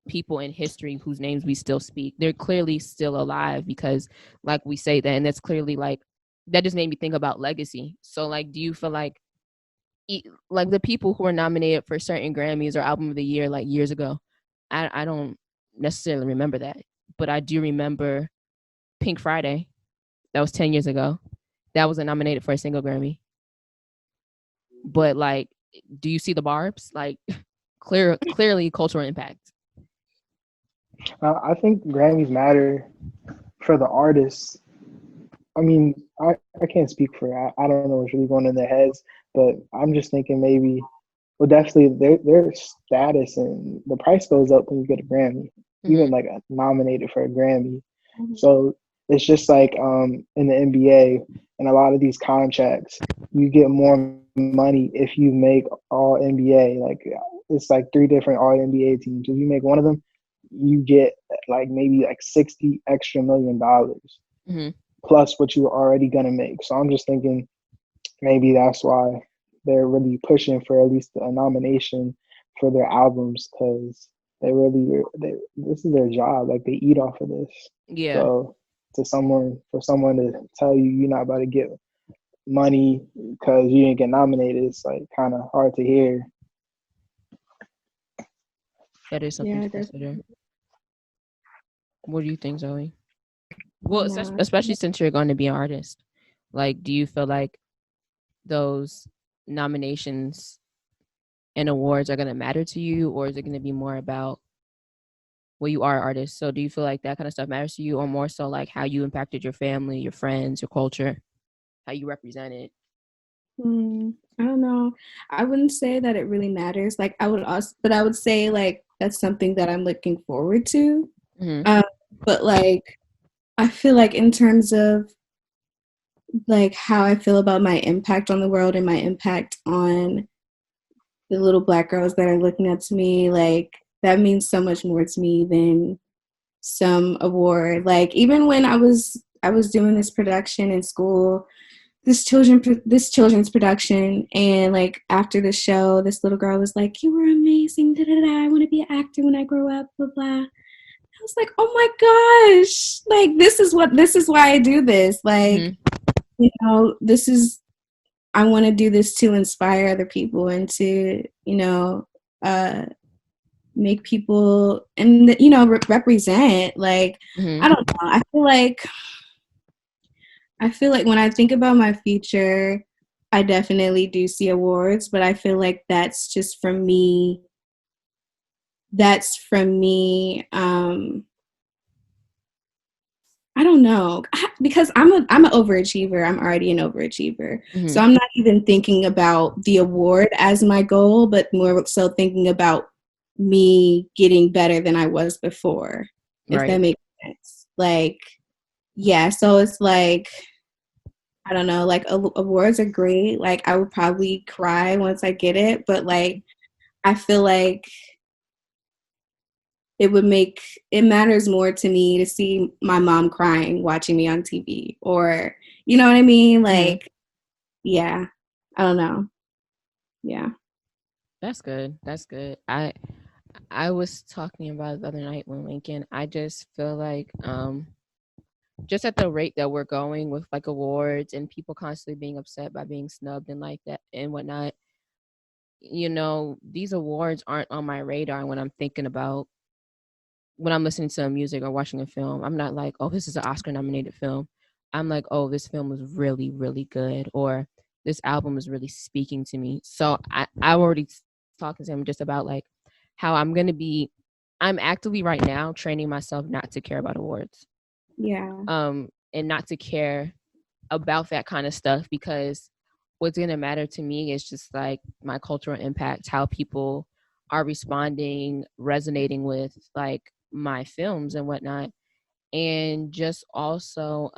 people in history whose names we still speak. They're clearly still alive because, like, we say that, and that's clearly like that just made me think about legacy. So like, do you feel like the people who were nominated for certain Grammys or Album of the Year like years ago, I don't necessarily remember that, but I do remember Pink Friday. That was 10 years ago. That wasn't nominated for a single Grammy. But like, do you see the barbs? Like, clearly cultural impact. I think Grammys matter for the artists, I mean, I can't speak for I don't know what's really going in their heads, but I'm just thinking maybe well definitely their status and the price goes up when you get a Grammy, Mm-hmm. even like nominated for a Grammy. Mhm. So it's just like in the NBA and a lot of these contracts, you get more money if you make all NBA. Like it's like three different all NBA teams. If you make one of them, you get like maybe like 60 extra $1 million Mm-hmm. plus what you were already gonna make. So I'm just thinking maybe that's why they're really pushing for at least a nomination for their albums because they this is their job. Like they eat off of this. Yeah, So for someone to tell you you're not about to get money because you didn't get nominated, it's like kind of hard to hear. that is something Yeah, to consider. What do you think, Zoe? Well, no. especially since you're going to be an artist, like, do you feel like those nominations and awards are going to matter to you, or is it going to be more about well, you are an artist, so do you feel like that kind of stuff matters to you, or more so like how you impacted your family, your friends, your culture, how you represent it? I don't know. I wouldn't say that it really matters. Like I would also, but I would say like that's something that I'm looking forward to. Mm-hmm. Um, but like I feel like in terms of like how I feel about my impact on the world and my impact on the little black girls that are looking up to me, like that means so much more to me than some award. Like even when I was doing this production in school, this children's production, and like after the show this little girl was like, you were amazing, da, da, da. I want to be an actor when I grow up, blah blah. I was like, oh my gosh, like this is why I do this. Like, Mm-hmm. this is I want to do this to inspire other people and to uh make people and represent. Like Mm-hmm. I don't know, I feel like when I think about my future, I definitely do see awards, but I feel like that's just from me. That's from me. I don't know, because I'm an overachiever. I'm already an overachiever, Mm-hmm. so I'm not even thinking about the award as my goal, but more so thinking about me getting better than I was before. If that Right. makes sense. Like, yeah. So it's like I don't know, like awards are great. Like I would probably cry once I get it, but like I feel like it matters more to me to see my mom crying watching me on TV, or you know what I mean? Mm-hmm. Like, yeah. I don't know. Yeah. That's good. That's good. I was talking about it the other night when Lincoln. I just feel like just at the rate that we're going with like awards and people constantly being upset by being snubbed and like that and whatnot, these awards aren't on my radar when I'm thinking about when I'm listening to music or watching a film. I'm not like, oh, this is an Oscar nominated film. I'm like, oh, this film was really, really good, or this album is really speaking to me. So I already talking to him just about like how I'm actively right now training myself not to care about awards. Yeah. And not to care about that kind of stuff, because what's going to matter to me is just like my cultural impact, how people are responding, resonating with like my films and whatnot. And just also,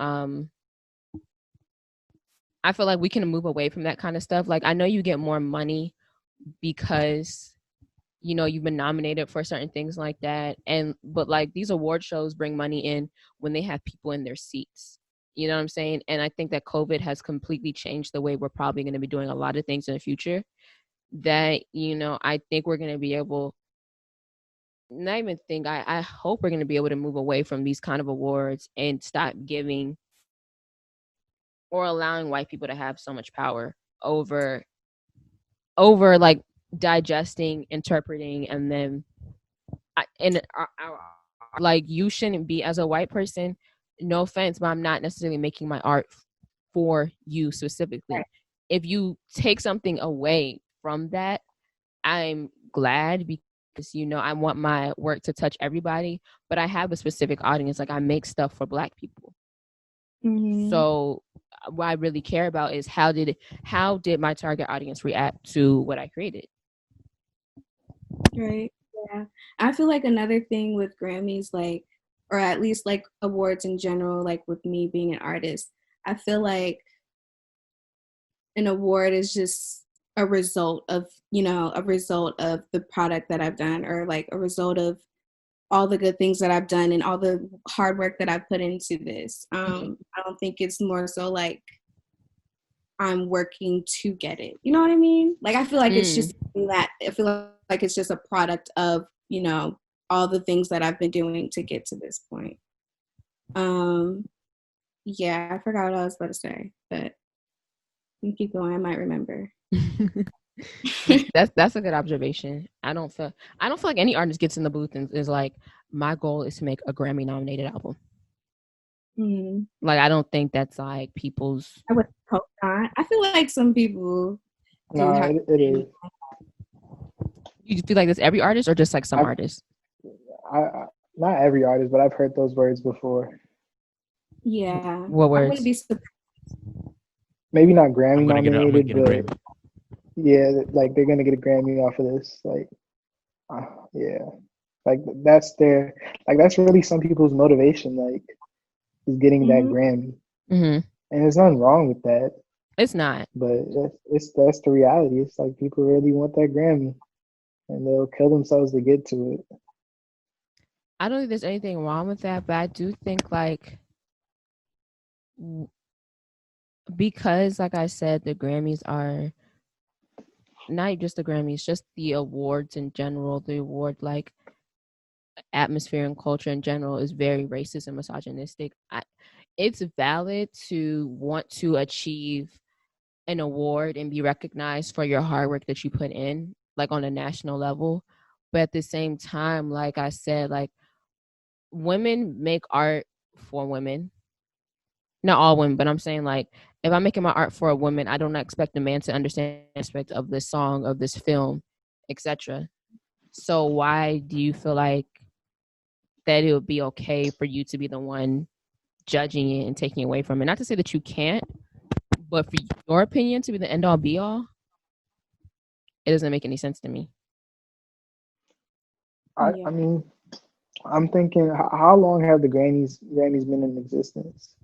I feel like we can move away from that kind of stuff. Like I know you get more money because you've been nominated for certain things like that, but like these award shows bring money in when they have people in their seats, you know what I'm saying? And I think that COVID has completely changed the way we're probably going to be doing a lot of things in the future, that I think we're going to be able, not even think, I hope we're going to be able to move away from these kind of awards and stop giving or allowing white people to have so much power over like digesting, interpreting, and then like you shouldn't be, as a white person, no offense, but I'm not necessarily making my art for you specifically. If you take something away from that, I'm glad, because I want my work to touch everybody, but I have a specific audience. Like I make stuff for black people. Mhm. So what I really care about is how did my target audience react to what I created? Right. Yeah. I feel like another thing with Grammys, like, or at least like awards in general, like with me being an artist, I feel like an award is just a result of, a result of the product that I've done, or like a result of all the good things that I've done and all the hard work that I've put into this. I don't think it's more so like I'm working to get it. You know what I mean? Like, I feel like it's just that, I feel like it's just a product of, all the things that I've been doing to get to this point. Yeah, I forgot what I was about to say, but you keep going, I might remember. That's a good observation. I don't feel like any artist gets in the booth and is like, my goal is to make a Grammy nominated album. Like, I don't think that's like people's. I would hope not. I feel like some people do No, have. it is. You feel like that's every artist, or just like some artists? I not every artist, but I've heard those words before. Yeah. What I words? wouldn't be surprised. Maybe not Grammy I'm gonna nominated, get a but Grammy. yeah, like they're gonna get a Grammy off of this. Like, yeah, like that's their, like that's really some people's motivation. Like, is getting that Grammy, and there's nothing wrong with that. It's not. But that's the reality. It's like people really want that Grammy, and they'll kill themselves to get to it. I don't think there's anything wrong with that, but I do think like, because like I said, the Grammys are not just the Grammys, just the awards in general. The award like atmosphere and culture in general is very racist and misogynistic. It's valid to want to achieve an award and be recognized for your hard work that you put in, like on a national level. But at the same time, like I said, like women make art for women. Not all women, but I'm saying like if I'm making my art for a woman, I don't expect a man to understand the aspect of this song, of this film, etc. So why do you feel like that it would be okay for you to be the one judging it and taking away from it? Not to say that you can't, but for your opinion to be the end all be all, it doesn't make any sense to me. I mean, I'm thinking, how long have the Grammys been in existence?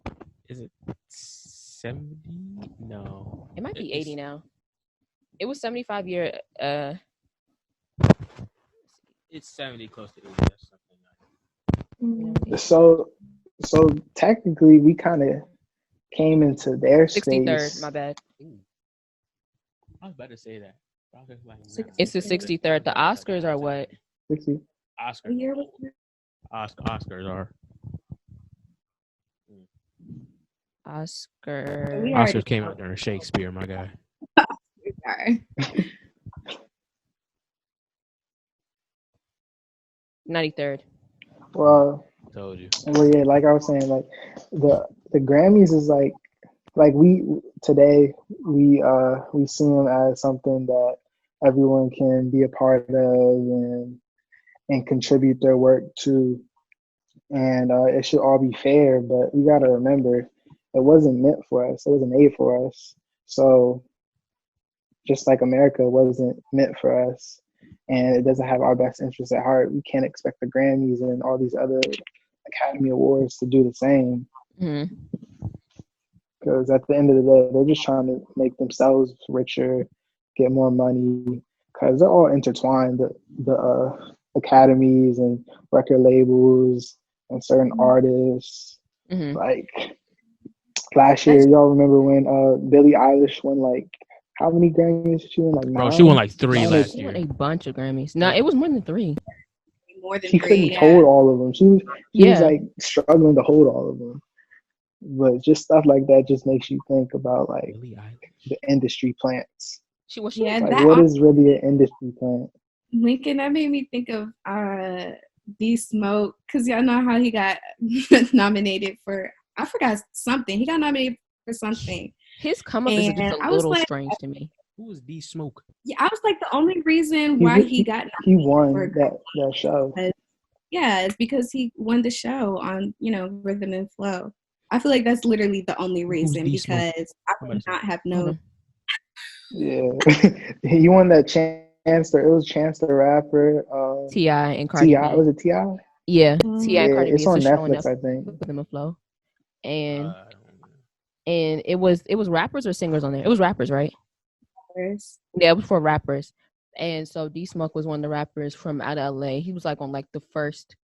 Is it 70? No, it might be 80 now. It was 75 year. It's 70, close to 80. That's something like. So technically, we kind of came into their 63rd. space. My bad. I was about to say that. It's the 63rd. The Oscars are what? 60. Oscars are. Oscars came out during Shakespeare, my guy. Sorry. 93rd. Well, told you. Well, yeah, like I was saying, like the Grammys is like we today we see them as something that everyone can be a part of and contribute their work to, and it should all be fair. But we got to remember, it wasn't meant for us. It wasn't made for us. So just like America wasn't meant for us, and it doesn't have our best interests at heart, we can't expect the Grammys and all these other Academy Awards to do the same. Because at the end of the day, they're just trying to make themselves richer, get more money, because they're all intertwined. The academies and record labels and certain artists. Like last year, y'all remember when Billie Eilish won like how many Grammys did she win? Like 9? Bro, she won like 3 last year. She won a bunch of Grammys. No, it was more than 3. More than she 3, couldn't hold all of them. She was like struggling to hold all of them. But just stuff like that just makes you think about like the industry plants. Like, what is really an industry plant? Lincoln, that made me think of D Smoke, because y'all know how he got nominated for, I forgot something. He got nominated for something. His come up is just a little strange to me. Who was D Smoke? Yeah, I was like, the only reason why he got he won that show. Yeah, it's because he won the show on Rhythm and Flow. I feel like that's literally the only Who's reason, D Smoke? because I I'm would about to not say. have Hold known. on. Yeah, you won that Chance the. It was Chance the Rapper. Ti and Cardi Ti, B. was it Ti? Yeah, Ti and Yeah, Cardi B it's is a on show on Netflix, Netflix I think. with them and Flow, and I don't know. it was rappers or singers on there. It was rappers, right? Yeah, it was for rappers. And so D Smoke was one of the rappers from out of LA. He was like on like the first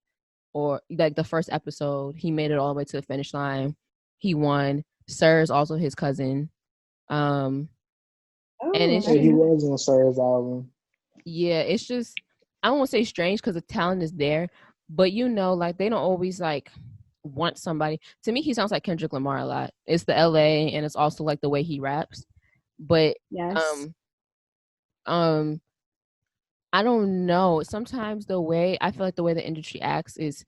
episode. He made it all the way to the finish line. He won. Sir is also his cousin. And it's Yeah, I just, he didn't know. was on Sir's album. yeah, it's just, I don't want to say strange because the talent is there, but like they don't always like want somebody. To me, he sounds like Kendrick Lamar a lot. It's the LA and it's also like the way he raps. But Yes. um I don't know. Sometimes I feel like the way the industry acts is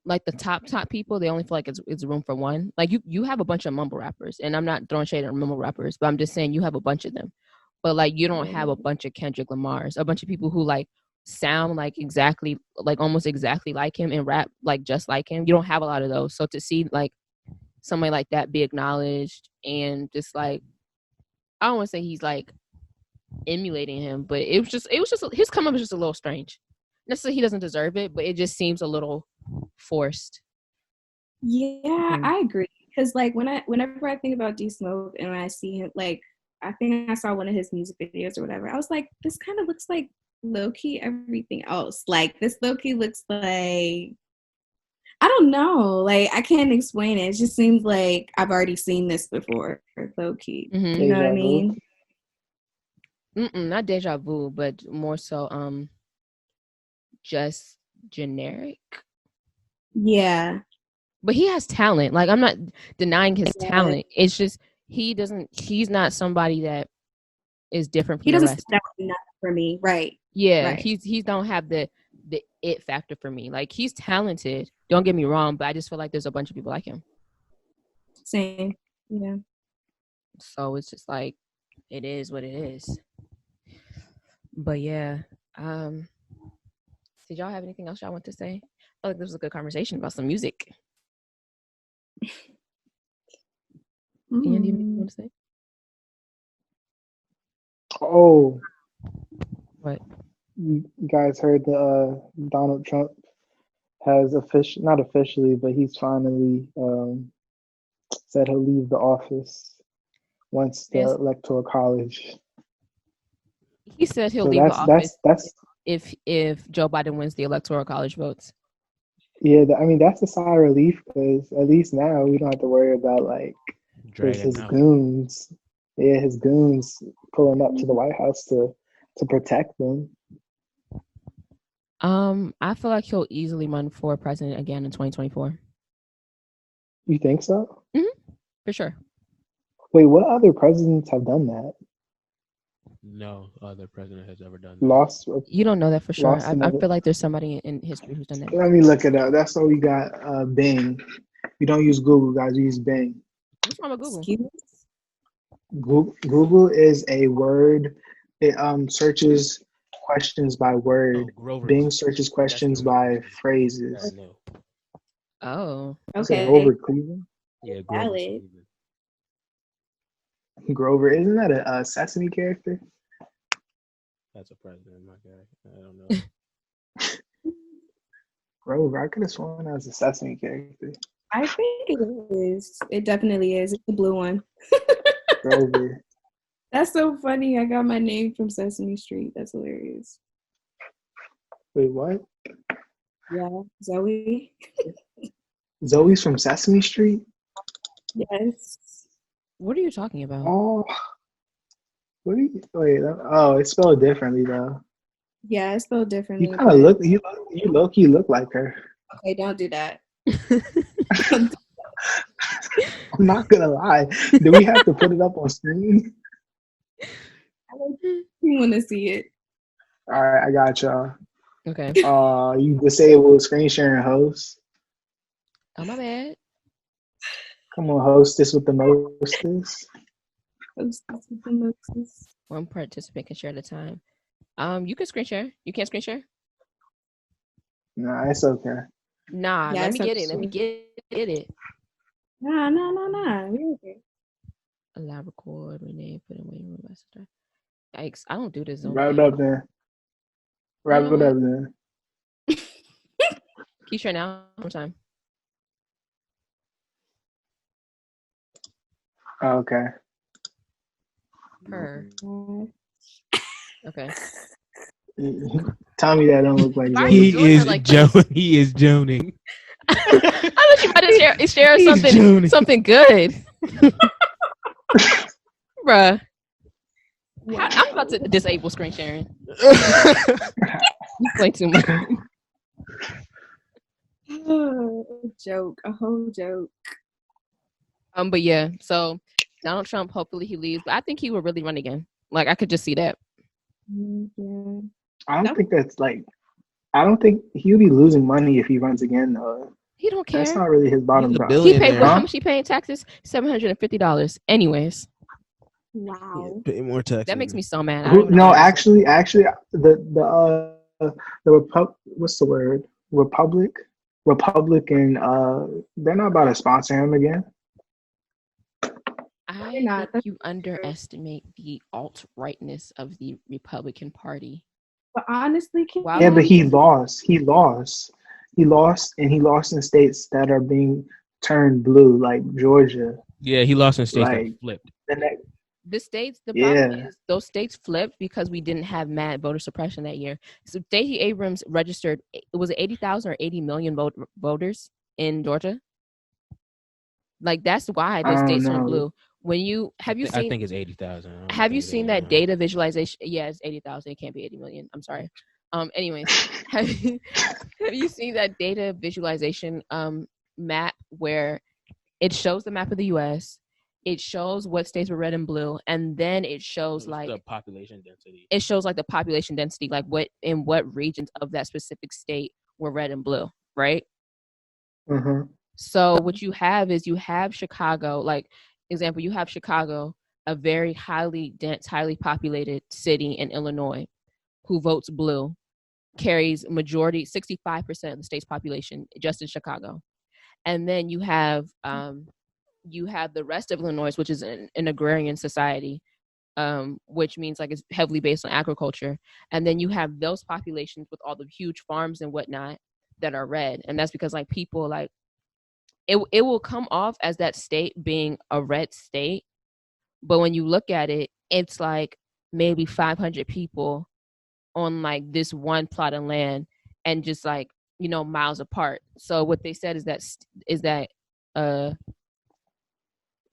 like the top people, they only feel like it's room for one. Like you have a bunch of mumble rappers, and I'm not throwing shade at mumble rappers, but I'm just saying you have a bunch of them. But like you don't have a bunch of Kendrick Lamars, a bunch of people who like sound like exactly like almost exactly like him and rap like just like him. You don't have a lot of those. So to see like somebody like that be acknowledged and just like, I don't want to say he's like emulating him, but it was just his come up was just a little strange. Necessarily he doesn't deserve it, but it just seems a little forced. Yeah, I agree. Because like whenever I think about D Smoke and when I see him, like I think I saw one of his music videos or whatever, I was like, this kind of looks like low key everything else. Like this low key looks like, I don't know, like I can't explain it. It just seems like I've already seen this before, low key. Mm-hmm. You know what I Deja vu. mean? Not deja vu, but more so just generic. Yeah. But he has talent. Like I'm not denying his talent. It's just he's not somebody that is different He from the doesn't rest. stand out enough for me. Right. Yeah, Right. he's don't have the it factor for me. Like he's talented. Don't get me wrong, but I just feel like there's a bunch of people like him. Same. Yeah. So it's just like it is what it is. But yeah, did y'all have anything else y'all want to say? I feel like this was a good conversation about some music. Ian, do you have anything you want to say? Oh, What? you guys heard the Donald Trump has not officially, but he's finally said he'll leave the office once the Yes. electoral college. He said he'll So leave the office that's if Joe Biden wins the electoral college votes. yeah. I mean that's a sigh of relief because at least now we don't have to worry about like his Dragging out. goons. Yeah, his goons pulling up to the White House to protect them. I feel like he'll easily run for president again in 2024. You think so? For sure. Wait, what other presidents have done that? No other president has ever done that. Lost. You don't know that for sure. Lost I another. feel like there's somebody in history who's done that. Let me look it up. That's why we got Bing. We don't use Google, guys. We use Bing. What's wrong with Google? Google is a word. It searches questions by word. Grover. Bing searches questions by phrases. No. Oh. Okay. Grover Cleveland. Yeah, Grover. Valid. Grover, isn't that a Sesame character? That's a president, my guy. I don't know. Grover, I could have sworn that was a Sesame character. I think it is. It definitely is. It's the blue one. Grover. That's so funny. I got my name from Sesame Street. That's hilarious. Wait, what? Yeah, Zoe. Zoe's from Sesame Street? Yes. What are you talking about? Oh. What do you wait? Oh, it's spelled differently though. Yeah, it's spelled differently. You kind of look. You low-key look like her. Okay, don't do that. I'm not gonna lie. Do we have to put it up on screen? You want to see it? All right, I got y'all. Okay. You disabled screen sharing host. Oh, my bad. Come on, hostess with the mostest. Hostess with the mostest. One participant can share at a time. You can screen share. You can't screen share? Nah, it's okay. Nah, Yeah, let me it's get okay. it. Let me get it. Nah. We okay. Allow record, rename, put in waiting room messenger. Yikes! I don't do this Zoom Wrap it thing. up then. You Wrap know it what? up then. Keisha now. Time. Okay. Per. Okay. Tommy, that don't look like Why are you Zoe. doing her like this? He is joning. I thought you about to share He's joning. something good, bruh. I'm about to disable screen sharing. You play too much. A whole joke. But yeah, so Donald Trump, hopefully he leaves, but I think he will really run again. Like I could just see that. Yeah. I don't think that's like. I don't think he'll be losing money if he runs again. He don't That's care. not really his bottom He's a dollar. He paid billionaire. how much he paid in taxes? $750. Anyways, Wow. Pay more taxes. that makes me so mad. I don't even know No, why I'm so- actually, what's the word? Republican. They're not about to sponsor him again. I not. think you underestimate the alt-rightness of the Republican Party. But honestly, Wow. Yeah, but he lost. He lost, and he lost in states that are being turned blue, like Georgia. Yeah, he lost in states that Like flipped. The states, the Yeah. problem is those states flipped because we didn't have mad voter suppression that year. So Stacey Abrams registered, it was 80,000 or 80 million voters in Georgia. Like that's why I those don't states turned know. blue. When you have you I seen think it's 80,000. have you seen that data visualization? Yeah, it's 80,000. It can't be 80 million. I'm sorry. Anyways, have you seen that data visualization map where it shows the map of the US, it shows what states were red and blue, and then it shows like the population density. It shows like the population density, like what regions of that specific state were red and blue, right? Mm-hmm. So what you have is you have Chicago, like example, you have Chicago, a very highly dense, highly populated city in Illinois, who votes blue, carries majority 65% of the state's population just in Chicago. And then you have the rest of Illinois, which is an agrarian society, which means like it's heavily based on agriculture. And then you have those populations with all the huge farms and whatnot that are red. And that's because like people like it will come off as that state being a red state. But when you look at it, it's like maybe 500 people on like this one plot of land and just like, miles apart. So what they said is that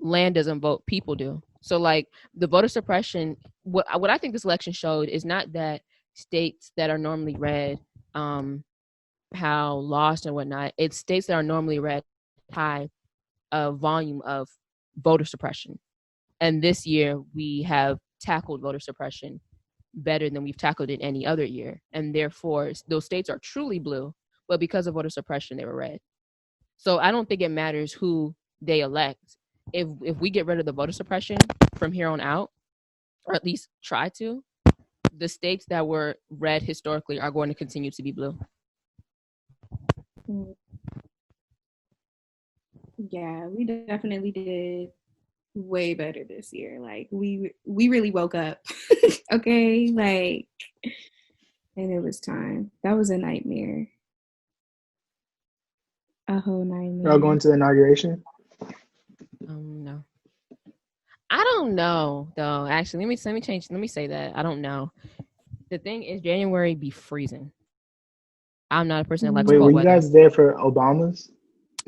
land doesn't vote, people do. So like the voter suppression, what I think this election showed is not that states that are normally red how lost and whatnot. It's states that are normally red high volume of voter suppression. And this year we have tackled voter suppression better than we've tackled it any other year. And therefore those states are truly blue, but because of voter suppression, they were red. So I don't think it matters who they elect. If we get rid of the voter suppression from here on out, or at least try to, the states that were red historically are going to continue to be blue. Yeah, we definitely did way better this year. Like we really woke up. Okay, like, and it was time. That was a nightmare. A whole nightmare. Y'all going to the inauguration? No. I don't know though. Actually, let me change. Let me say that I don't know. The thing is, January be freezing. I'm not a person that likes Wait, cold were you weather. guys there for Obama's?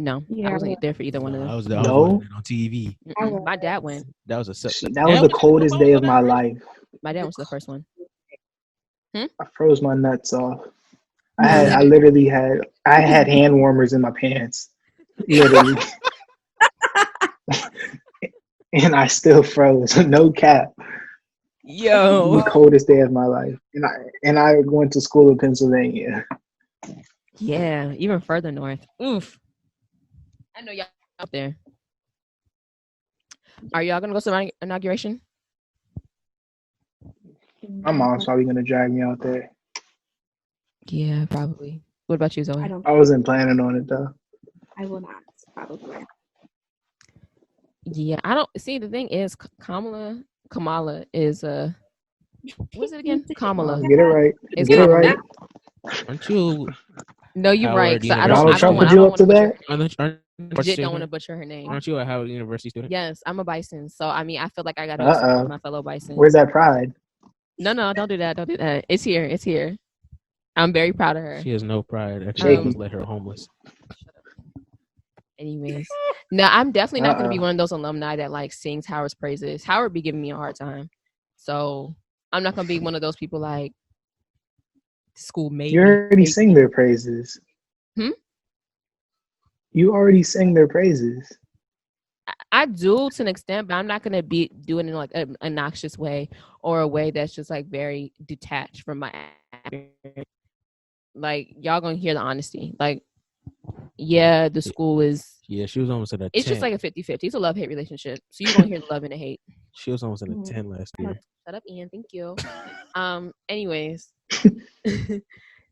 No, Yeah, I wasn't there for either one of them. I was No? watching it on TV. My dad went. That was That was the coldest day of my life. My dad went to the first one. I froze my nuts off. No, I literally had hand warmers in my pants, literally, and I still froze. No cap. Yo. The coldest day of my life, and I went to school in Pennsylvania. Yeah, even further north. Oof. I know y'all out there. Are y'all gonna go to my inauguration? My mom's probably gonna drag me out there. Yeah, probably. What about you, Zoe? I don't. I wasn't planning on it though. I will not. Probably. Yeah, I don't see. The thing is, Kamala is what's it again? Kamala Get it right. is Get it Kamala. right. Aren't you No, you're right. Howard So University Donald Trump I put student? don't you up want to to butcher. that? Aren't Legit don't want to student? butcher her name. Aren't you a Howard University student? Yes, I'm a Bison. So I mean, I feel like I gotta support Uh-oh. my fellow Bison. Where's that pride? No, don't do that. Don't do that. It's here. It's here. I'm very proud of her. She has no pride after they Shaky. almost let her homeless. Anyways, no, I'm definitely not gonna be Uh-oh. one of those alumni that like sings Howard's praises. Howard be giving me a hard time, so I'm not gonna be one of those people like school made You me. already sing their praises. Hmm? You already sing their praises. I do to an extent, but I'm not gonna be doing it in like an obnoxious way or a way that's just like very detached from my. Like y'all gonna hear the honesty. Like, yeah, the school is. Yeah, she was almost at a 10. It's just like a 50-50. It's a love-hate relationship. So you're gonna hear the love and the hate. She was almost at a 10 last year. Shut up, Ian. Thank you. Anyways.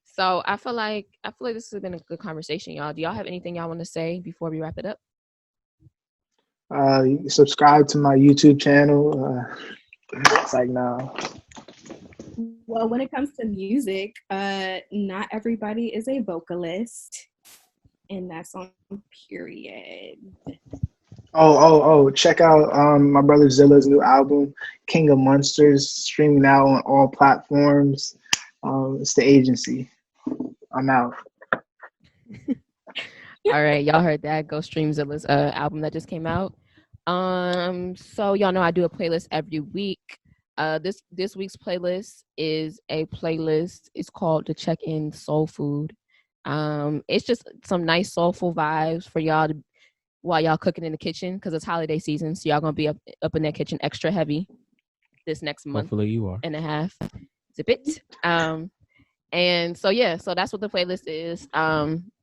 So I feel like this has been a good conversation, y'all. Do y'all have anything y'all want to say before we wrap it up? Subscribe to my YouTube channel. It's like, no. Well, when it comes to music, not everybody is a vocalist, and that's on period. Oh! Check out my brother Zilla's new album, King of Monsters, streaming now on all platforms. It's The Agency. I'm out. All right, y'all heard that. Go stream Zilla's album that just came out. So y'all know I do a playlist every week. This week's playlist is a playlist. It's called the Check-In Soul Food. It's just some nice soulful vibes for y'all to while y'all cooking in the kitchen because it's holiday season. So y'all gonna be up in that kitchen extra heavy this next month. Hopefully you are. And a half. Zip it. And so yeah, so that's what the playlist is.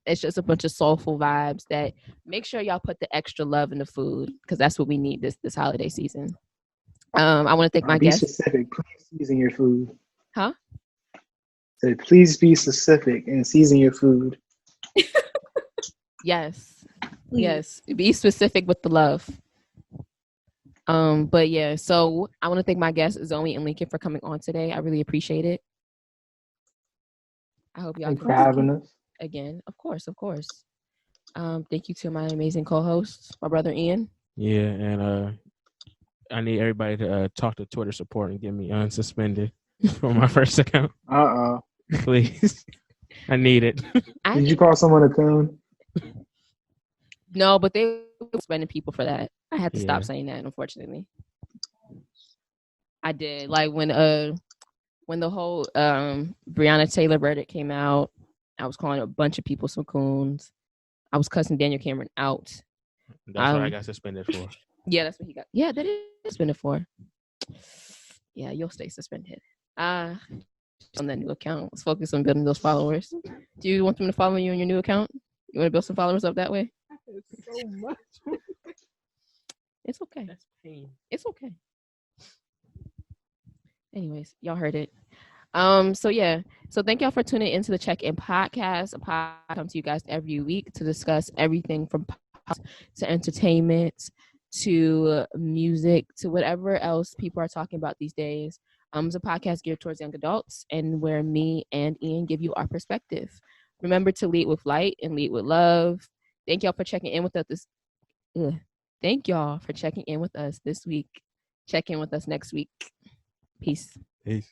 It's just a bunch of soulful vibes that make sure y'all put the extra love in the food because that's what we need this holiday season. I want to thank my Be guests. specific. Please season your food. Huh? So please be specific and season your food. Yes. Please. Yes. Be specific with the love. But yeah, so I want to thank my guests, Zoe and Lincoln, for coming on today. I really appreciate it. I hope y'all Thanks can for having us. again. Of course. Thank you to my amazing co-hosts, my brother Ian. Yeah, and I need everybody to talk to Twitter support and get me unsuspended from my first account. Please. I need it. Did you call someone a coon? No, but they were suspending people for that. I had to stop saying that, unfortunately. I did. Like when the whole Breonna Taylor verdict came out, I was calling a bunch of people some coons. I was cussing Daniel Cameron out. That's what I got suspended for. Yeah, that's what he got. Yeah, that is suspended for. Yeah, you'll stay suspended. On that new account, let's focus on building those followers. Do you want them to follow you on your new account? You want to build some followers up that way? So much. It's okay. That's pain. It's okay. Anyways, y'all heard it. So thank y'all for tuning into the Check-In Podcast. A podcast comes to you guys every week to discuss everything from to entertainment to music to whatever else people are talking about these days. It's a podcast geared towards young adults and where me and Ian give you our perspective. Remember to lead with light and lead with love. Thank y'all for checking in with us Thank y'all for checking in with us this week. Check in with us next week. Peace. Peace.